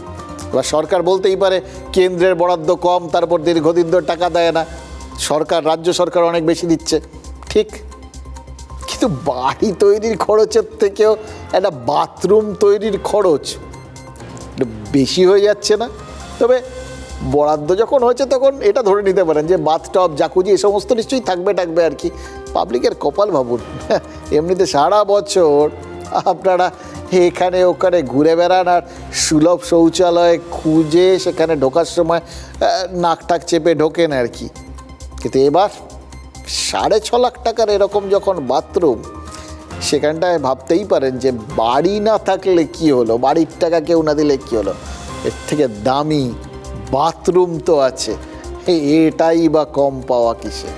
এবার সরকার বলতেই পারে কেন্দ্রের বরাদ্দ কম, তারপর দীর্ঘদিন ধরে টাকা দেয় না, রাজ্য সরকার অনেক বেশি দিচ্ছে, ঠিক। কিন্তু বাড়ি তৈরির খরচের থেকেও একটা বাথরুম তৈরির খরচ বেশি হয়ে যাচ্ছে না? তবে বরাদ্দ যখন হয়েছে তখন এটা ধরে নিতে পারেন যে বাথটব, জাকুজি এই সমস্ত নিশ্চয়ই থাকবে আর কি। পাবলিকের কপাল ভাবুন, এমনিতে সারা বছর আপনারা এখানে ওখানে ঘুরে বেড়ান আর সুলভ শৌচালয় খুঁজে সেখানে ঢোকার সময় নাকটাক চেপে ঢোকেন আর কি। কিন্তু এবার 6.5 লাখ টাকার এরকম যখন বাথরুম, সেখানটায় ভাবতেই পারেন যে বাড়ি না থাকলে কি হলো, বাড়ির টাকা কেউ না দিলে কি হলো, এর থেকে দামি বাথরুম তো আছে, এটাই বা কম পাওয়া কিসে।